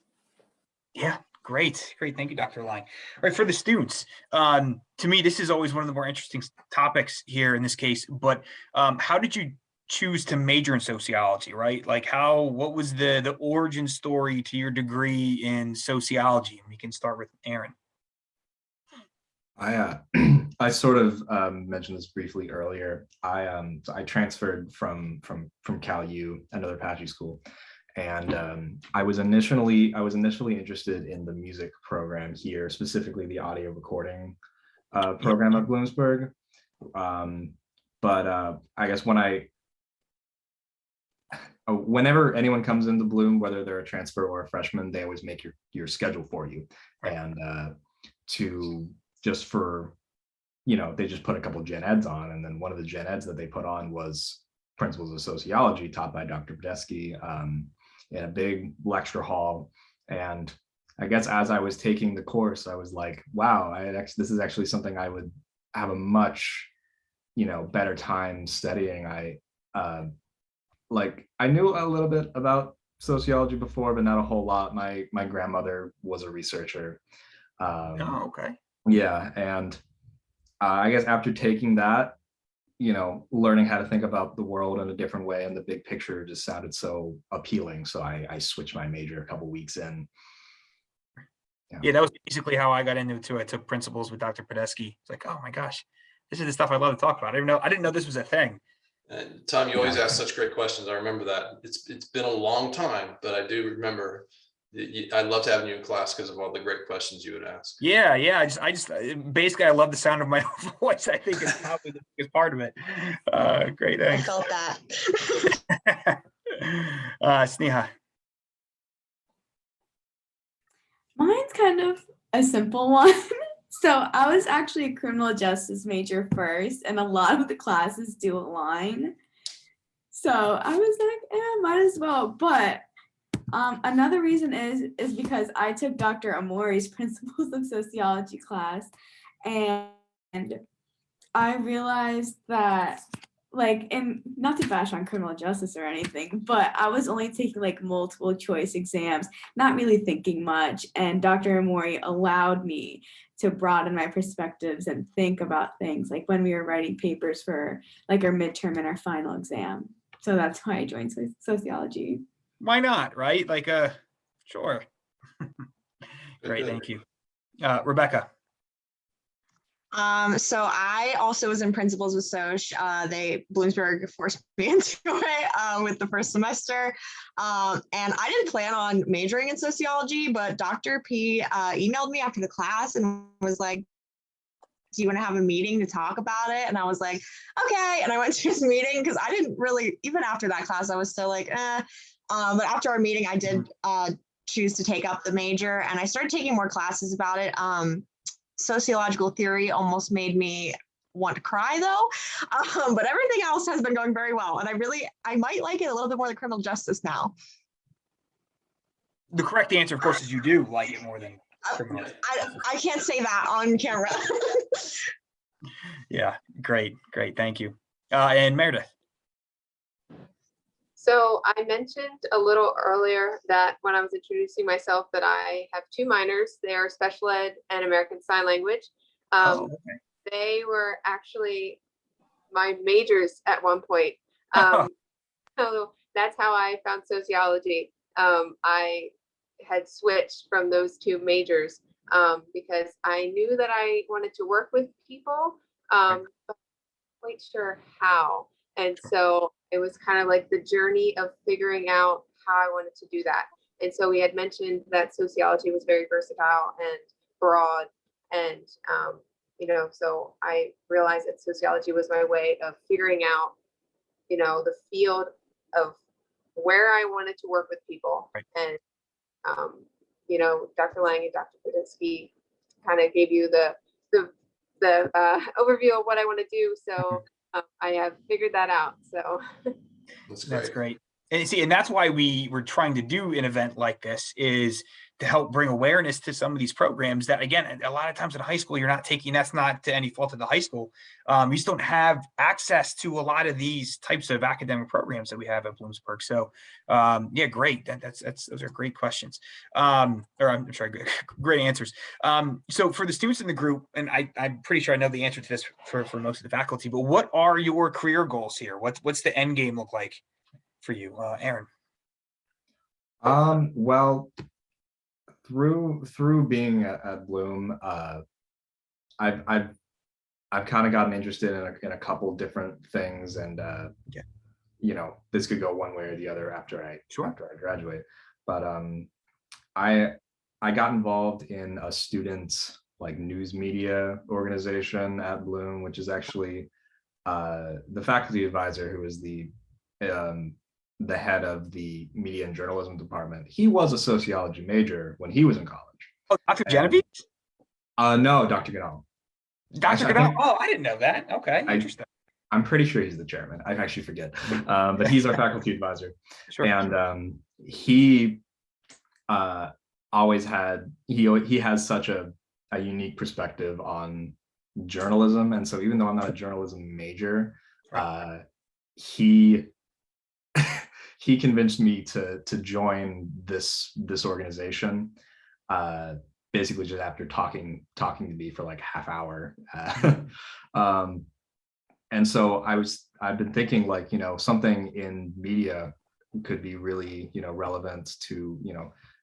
Speaker 2: Yeah, great. Thank you, Dr. Lang. All right, for the students, to me, this is always one of the more interesting topics here in this case, but how did you choose to major in sociology, right? Like what was the origin story to your degree in sociology? And we can start with Aaron.
Speaker 6: I sort of mentioned this briefly earlier. I transferred from Cal U, another Apache school, and I was initially interested in the music program here, specifically the audio recording program at Bloomsburg. But I guess whenever anyone comes into Bloom, whether they're a transfer or a freshman, they always make your schedule for you. And they just put a couple gen eds on. And then one of the gen eds that they put on was Principles of Sociology, taught by Dr. Podesky, in a big lecture hall. And I guess as I was taking the course, I was like, wow, this is actually something I would have a much, better time studying. I knew a little bit about sociology before, but not a whole lot. My grandmother was a researcher.
Speaker 2: Oh, okay.
Speaker 6: Yeah, and I guess after taking that, learning how to think about the world in a different way and the big picture just sounded so appealing. So I switched my major a couple weeks in.
Speaker 2: Yeah, that was basically how I got into it too. I took principles with Dr. Podesky. It's like, oh my gosh, this is the stuff I love to talk about. I didn't know this was a thing.
Speaker 4: And Tom, you always ask such great questions. I remember that. It's been a long time, but I do remember. I'd love to have you in class because of all the great questions you would ask.
Speaker 2: Yeah. I just basically I love the sound of my own voice. I think it's probably the biggest part of it. Great, thanks.
Speaker 1: I felt that.
Speaker 2: Sneha.
Speaker 8: Mine's kind of a simple one. So I was actually a criminal justice major first, and a lot of the classes do align. So I was like, might as well. But another reason is because I took Dr. Amori's Principles of Sociology class, and I realized that, and not to bash on criminal justice or anything, but I was only taking multiple choice exams, not really thinking much. And Dr. Amori allowed me to broaden my perspectives and think about things when we were writing papers for our midterm and our final exam. So that's why I joined sociology.
Speaker 2: Why not, right? Sure. Great, thank you. Rebecca.
Speaker 1: So I also was in Principles with Soc. Bloomsburg forced me into it with the first semester. And I didn't plan on majoring in sociology, but Dr. P emailed me after the class and was like, do you want to have a meeting to talk about it? And I was like, okay. And I went to his meeting because I didn't really, even after that class, I was still like, But after our meeting, I did choose to take up the major, and I started taking more classes about it. Sociological theory almost made me want to cry though, but everything else has been going very well, and I might like it a little bit more than criminal justice now.
Speaker 2: The correct answer, of course, is you do like it more than criminal.
Speaker 1: I can't say that on camera.
Speaker 2: Yeah, great, thank you. And Meredith.
Speaker 7: So I mentioned a little earlier that when I was introducing myself that I have two minors. They are special ed and American Sign Language.
Speaker 2: Okay.
Speaker 7: They were actually my majors at one point. So that's how I found sociology. I had switched from those two majors because I knew that I wanted to work with people, but I wasn't quite sure how. And so it was kind of the journey of figuring out how I wanted to do that. And so we had mentioned that sociology was very versatile and broad. And, so I realized that sociology was my way of figuring out, the field of where I wanted to work with people. Right. And, Dr. Lang and Dr. Podesky kind of gave you the overview of what I want to do. So I have figured that out. So
Speaker 2: that's great. And that's why we were trying to do an event like this, is to help bring awareness to some of these programs that, again, a lot of times in high school, you're not taking, that's not to any fault of the high school. You just don't have access to a lot of these types of academic programs that we have at Bloomsburg. So yeah, great. Those are great questions. I'm sorry, great answers. So for the students in the group, and I'm pretty sure I know the answer to this for most of the faculty, but what are your career goals here? What's the end game look like for you, Aaron?
Speaker 6: Well, through being at Bloom, I've kind of gotten interested in a couple different things, and this could go one way or the other after I graduate. But I got involved in a student like news media organization at Bloom, which is actually the faculty advisor who is the head of the media and journalism department. He was a sociology major when he was in college.
Speaker 2: Oh, Dr. Genevieve?
Speaker 6: No, Dr. Goodall.
Speaker 2: Dr. Goodall? Oh, I didn't know that. Okay, interesting.
Speaker 6: I'm pretty sure he's the chairman. I actually forget, but he's our faculty advisor.
Speaker 2: Sure.
Speaker 6: And he always had, he has such a unique perspective on journalism. And so even though I'm not a journalism major, he he convinced me to join this organization, basically just after talking to me for like half hour. And so I've been thinking, like, something in media could be really, relevant to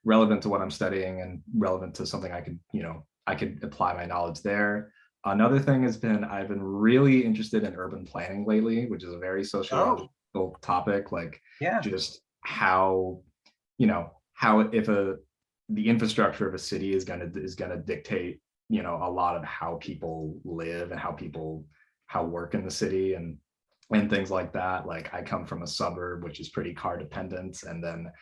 Speaker 6: what I'm studying and relevant to something I could apply my knowledge there. Another thing has been, I've been really interested in urban planning lately, which is a very sociological topic, like just how, how if the infrastructure of a city is gonna dictate, a lot of how people live and how work in the city and things like that. Like, I come from a suburb which is pretty car dependent, and then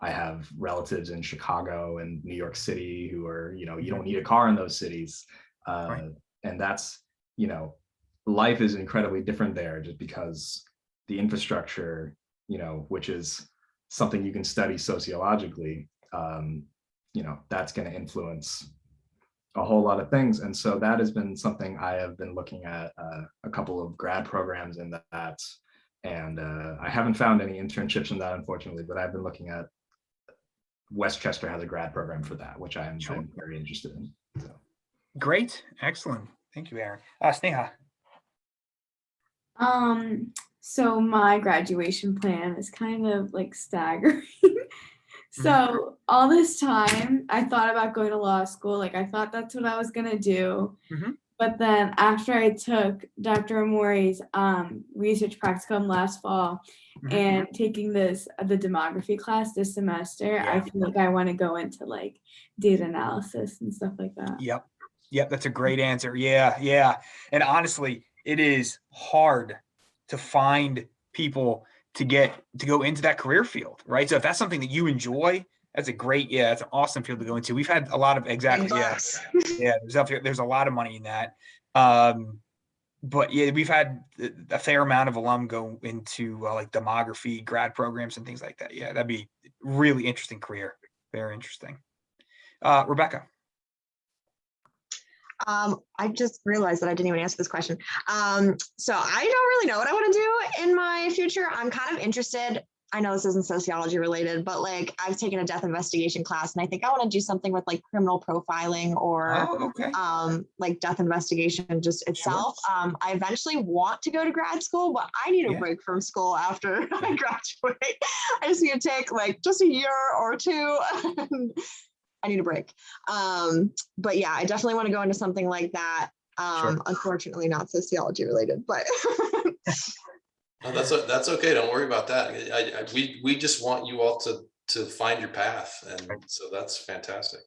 Speaker 6: I have relatives in Chicago and New York City who are, you don't need a car in those cities. And that's, life is incredibly different there, just because the infrastructure, which is something you can study sociologically, that's going to influence a whole lot of things. And so that has been something I have been looking at, a couple of grad programs in that. And I haven't found any internships in that, unfortunately, but I've been looking at Westchester has a grad program for that, which I'm very interested in. So. Great.
Speaker 2: Excellent. Thank you, Aaron. Sneha.
Speaker 8: So my graduation plan is kind of like staggering. So all this time I thought about going to law school. Like, I thought that's what I was gonna do. But then after I took Dr. Amori's research practicum last fall and taking the demography class this semester, I feel like I want to go into like data analysis and stuff like that.
Speaker 2: Yep, that's a great answer. Yeah. And honestly, it is hard to find people to go into that career field, right? So if that's something that you enjoy, that's it's an awesome field to go into. We've had a lot of there's a lot of money in that. But we've had a fair amount of alum go into like demography grad programs and things like that. Yeah, that'd be a really interesting career. Very interesting. Rebecca.
Speaker 1: I just realized that I didn't even answer this question. So I don't really know what I want to do in my future. I'm kind of interested. I know this isn't sociology related, but like, I've taken a death investigation class, and I think I want to do something with like criminal profiling or like death investigation just itself. I eventually want to go to grad school, but I need a break from school after I graduate. I just need to take like just a year or two. I need a break. But yeah, I definitely want to go into something like that. Unfortunately, not sociology related, but.
Speaker 4: No, that's okay. Don't worry about that. We just want you all to find your path, and so that's fantastic.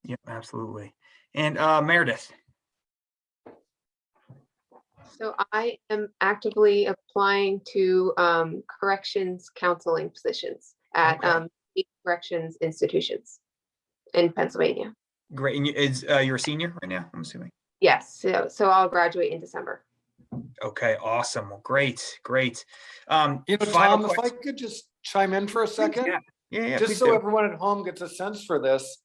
Speaker 2: Yep, absolutely. And Meredith.
Speaker 7: So I am actively applying to corrections counseling positions at corrections institutions in Pennsylvania.
Speaker 2: Great. And is you're a senior right now, I'm assuming?
Speaker 7: Yes. So I'll graduate in December.
Speaker 2: Okay, awesome. Well, great.
Speaker 5: Tom, if I could just chime in for a second.
Speaker 2: Yeah.
Speaker 5: Just so everyone at home gets a sense for this,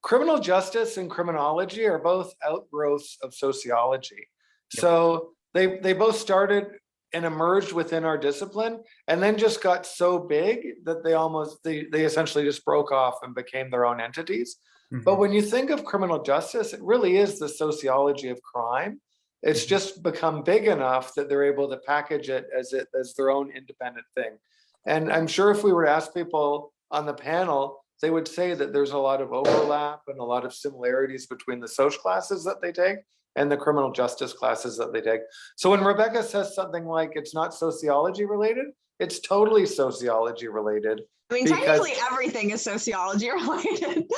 Speaker 5: criminal justice and criminology are both outgrowths of sociology. So they both started and emerged within our discipline, and then just got so big that they essentially just broke off and became their own entities. But when you think of criminal justice, it really is the sociology of crime. It's just become big enough that they're able to package it as their own independent thing. And I'm sure if we were to ask people on the panel, they would say that there's a lot of overlap and a lot of similarities between the social classes that they take and the criminal justice classes that they take. So when Rebecca says something like it's not sociology related, it's totally sociology related.
Speaker 1: I mean, technically everything is sociology related.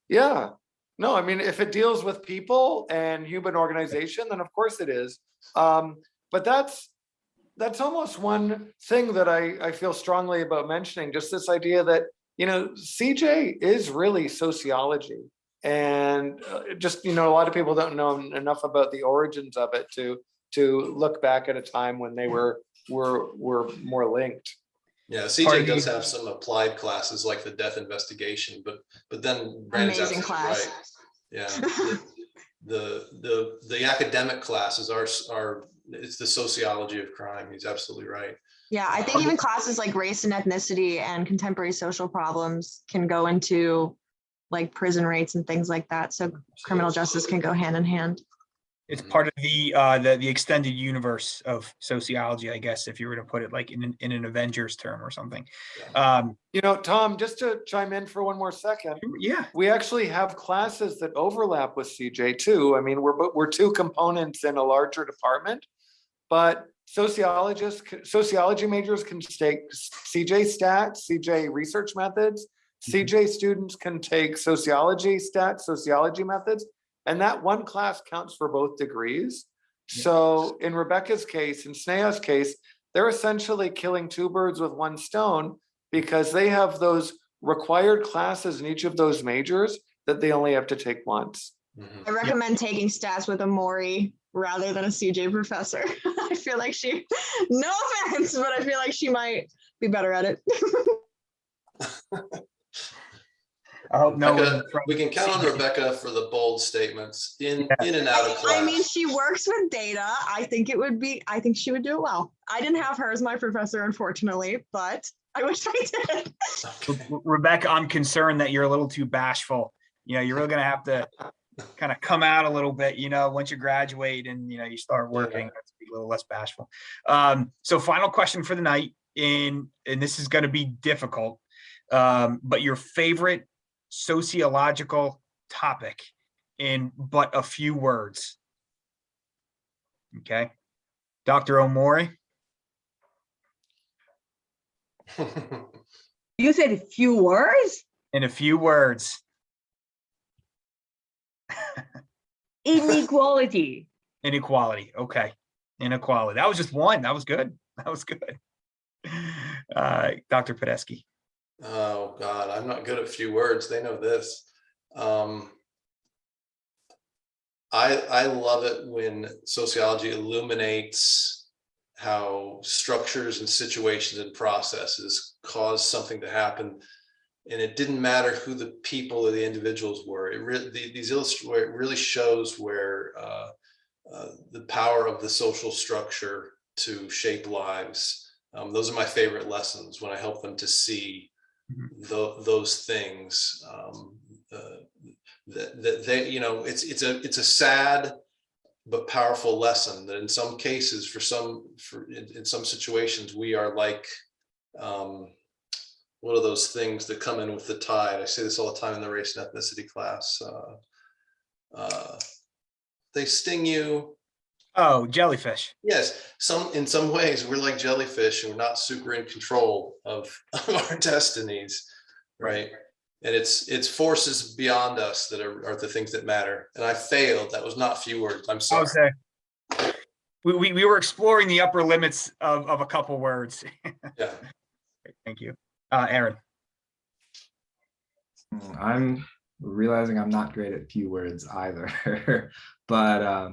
Speaker 5: Yeah. No, I mean, if it deals with people and human organization, then of course it is. But that's almost one thing that I feel strongly about mentioning, just this idea that, CJ is really sociology. And just, a lot of people don't know enough about the origins of it to look back at a time when they were more linked.
Speaker 4: Yeah, CJ does have some applied classes like the death investigation, but then Brandon's
Speaker 1: Amazing
Speaker 4: absolutely
Speaker 1: class.
Speaker 4: right. Yeah, the academic classes are it's the sociology of crime. He's absolutely right.
Speaker 1: Yeah, I think even classes like race and ethnicity and contemporary social problems can go into like prison rates and things like that. So criminal justice can go hand in hand.
Speaker 2: It's part of the extended universe of sociology, I guess, if you were to put it like in an Avengers term or something.
Speaker 5: Tom, just to chime in for one more second.
Speaker 2: Yeah,
Speaker 5: we actually have classes that overlap with CJ too. I mean, we're two components in a larger department, but sociology majors can take CJ stats, CJ research methods. CJ students can take sociology stats, sociology methods, and that one class counts for both degrees. So in Rebecca's case, in Sneha's case, they're essentially killing two birds with one stone because they have those required classes in each of those majors that they only have to take once.
Speaker 1: I recommend taking stats with a Maury rather than a CJ professor. I feel like no offense, but I feel like she might be better at it.
Speaker 2: I hope
Speaker 4: we can count on Rebecca for the bold statements in and out of class.
Speaker 1: I mean, she works with data. I think she would do it well. I didn't have her as my professor, unfortunately, but I wish I did.
Speaker 2: Rebecca, I'm concerned that you're a little too bashful. You're really going to have to kind of come out a little bit, once you graduate and, you start working, to be a little less bashful. So final question for the night, and this is going to be difficult, but your favorite sociological topic in but a few words. Okay. Dr. Omori.
Speaker 3: You said a few words?
Speaker 2: In a few words.
Speaker 3: Inequality.
Speaker 2: Inequality. Okay. Inequality. That was just one. That was good. Dr. Podesky.
Speaker 4: Oh God, I'm not good at few words. They know this. I love it when sociology illuminates how structures and situations and processes cause something to happen, and it didn't matter who the people or the individuals were. It really shows where the power of the social structure to shape lives. Those are my favorite lessons, when I help them to see those things. That they, it's a sad but powerful lesson that in some cases, in some situations, we are like one of those things that come in with the tide. I say this all the time in the race and ethnicity class. They sting you.
Speaker 2: Oh, jellyfish.
Speaker 4: Yes, in some ways we're like jellyfish, and we're not super in control of our destinies, right? And it's forces beyond us that are the things that matter. And I failed. That was not few words. I'm sorry.
Speaker 2: Okay. We were exploring the upper limits of a couple words.
Speaker 4: Yeah.
Speaker 2: Thank you, Aaron.
Speaker 6: I'm realizing I'm not great at few words either, but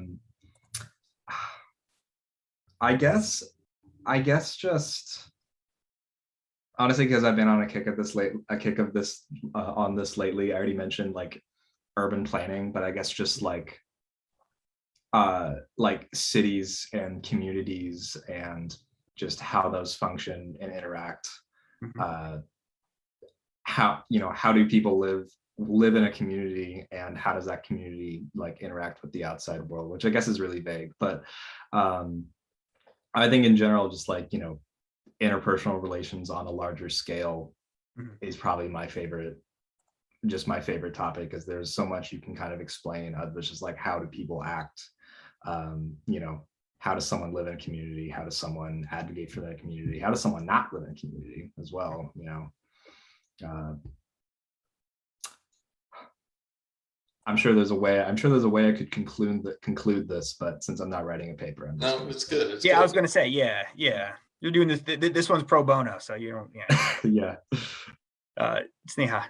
Speaker 6: I guess just honestly, because I've been on a kick of this on this lately. I already mentioned like urban planning, but I guess just like cities and communities and just how those function and interact. How do people live in a community, and how does that community like interact with the outside world, which I guess is really vague, but I think in general, just like, interpersonal relations on a larger scale is probably my favorite topic, because there's so much you can kind of explain, which is like, how do people act? How does someone live in a community? How does someone advocate for that community? How does someone not live in a community as well? I'm sure there's a way. I'm sure there's a way I could conclude this, but since I'm not writing a paper, I'm just
Speaker 4: No, it's good. It's
Speaker 2: Yeah,
Speaker 4: good.
Speaker 2: I was going to say, yeah. You're doing this. This one's pro bono, so you don't. Yeah.
Speaker 6: yeah.
Speaker 2: Sneha.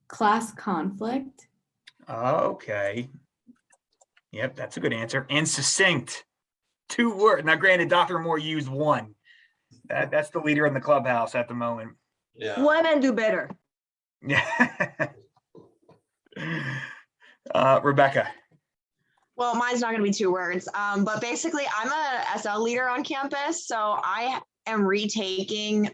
Speaker 8: Class conflict.
Speaker 2: Okay. Yep, that's a good answer. And succinct. 2 words. Now, granted, Dr. Moore used 1. That's the leader in the clubhouse at the moment.
Speaker 4: Yeah.
Speaker 3: Women do better.
Speaker 2: Yeah. Rebecca.
Speaker 1: Well, mine's not going to be 2 words, but basically I'm a SL leader on campus. So I am retaking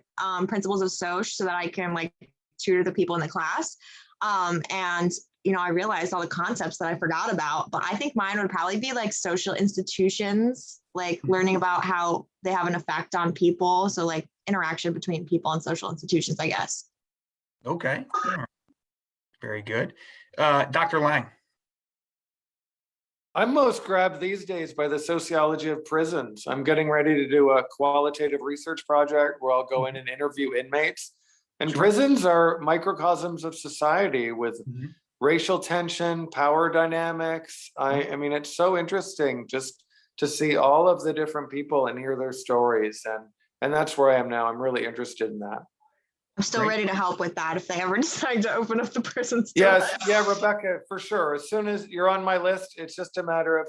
Speaker 1: principles of Soc so that I can like tutor the people in the class. And, I realized all the concepts that I forgot about, but I think mine would probably be like social institutions, like learning about how they have an effect on people. So like interaction between people and social institutions, I guess.
Speaker 2: Okay. Very good. Dr. Lang.
Speaker 5: I'm most grabbed these days by the sociology of prisons. I'm getting ready to do a qualitative research project where I'll go in and interview inmates. And
Speaker 2: Sure.
Speaker 5: prisons are microcosms of society with racial tension, power dynamics. I mean, it's so interesting just to see all of the different people and hear their stories. And that's where I am now. I'm really interested in that.
Speaker 1: I'm still ready to help with that if they ever decide to open up the prisons.
Speaker 5: Yes, yeah, Rebecca, for sure. As soon as you're on my list, it's just a matter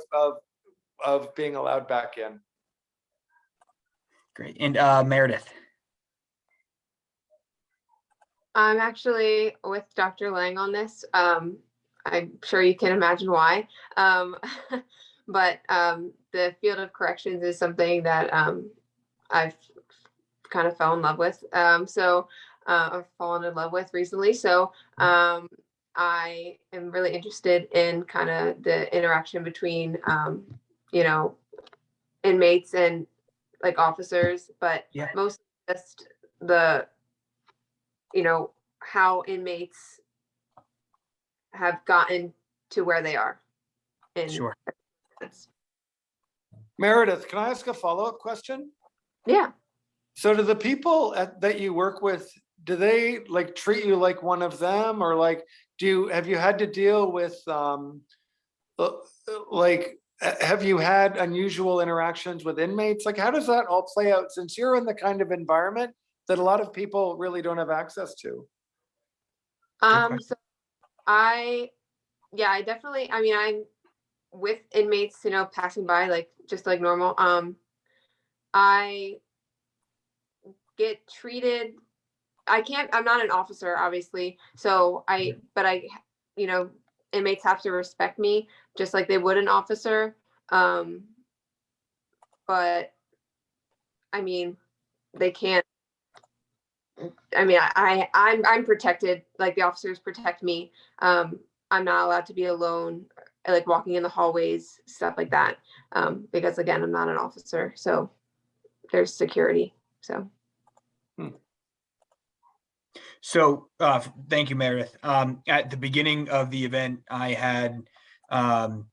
Speaker 5: of being allowed back in.
Speaker 2: Great. And Meredith.
Speaker 7: I'm actually with Dr. Lang on this. I'm sure you can imagine why. But the field of corrections is something that I've kind of fell in love with. I've fallen in love with recently. So I am really interested in kind of the interaction between, inmates and like officers, but mostly just the, how inmates have gotten to where they are.
Speaker 2: Sure.
Speaker 5: Meredith, can I ask a follow-up question?
Speaker 7: Yeah.
Speaker 5: So do the people that you work with, do they like treat you like one of them, or like, have you had to deal with have you had unusual interactions with inmates? Like, how does that all play out since you're in the kind of environment that a lot of people really don't have access to?
Speaker 7: So I definitely, I'm with inmates, passing by, like, just like normal. I get treated, I'm not an officer, obviously. So inmates have to respect me just like they would an officer. But they can't, I'm protected, like the officers protect me. I'm not allowed to be alone, like walking in the hallways, stuff like that. Because again, I'm not an officer, so there's security.
Speaker 2: So thank you, Meredith. At the beginning of the event, I had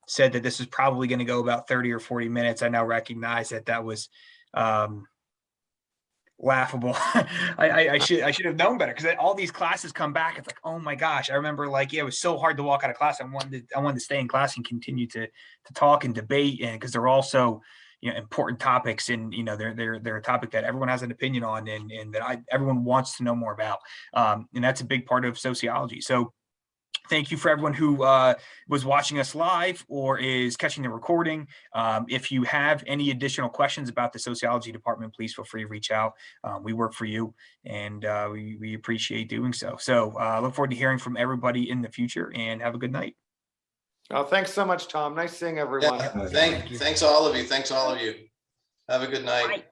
Speaker 2: said that this is probably going to go about 30 or 40 minutes. I now recognize that was laughable. I should have known better, because all these classes come back. It's like, oh my gosh. I remember it was so hard to walk out of class. I wanted to stay in class and continue to talk and debate, and because they're also important topics, and they're a topic that everyone has an opinion on, and that everyone wants to know more about, and that's a big part of sociology. So thank you for everyone who was watching us live or is catching the recording. If you have any additional questions about the sociology department, please feel free to reach out. We work for you, and we appreciate doing so. So look forward to hearing from everybody in the future, and have a good night.
Speaker 5: Oh, thanks so much, Tom. Nice seeing everyone.
Speaker 4: Yeah, thanks all of you. Thanks all of you. Have a good night.
Speaker 2: Bye.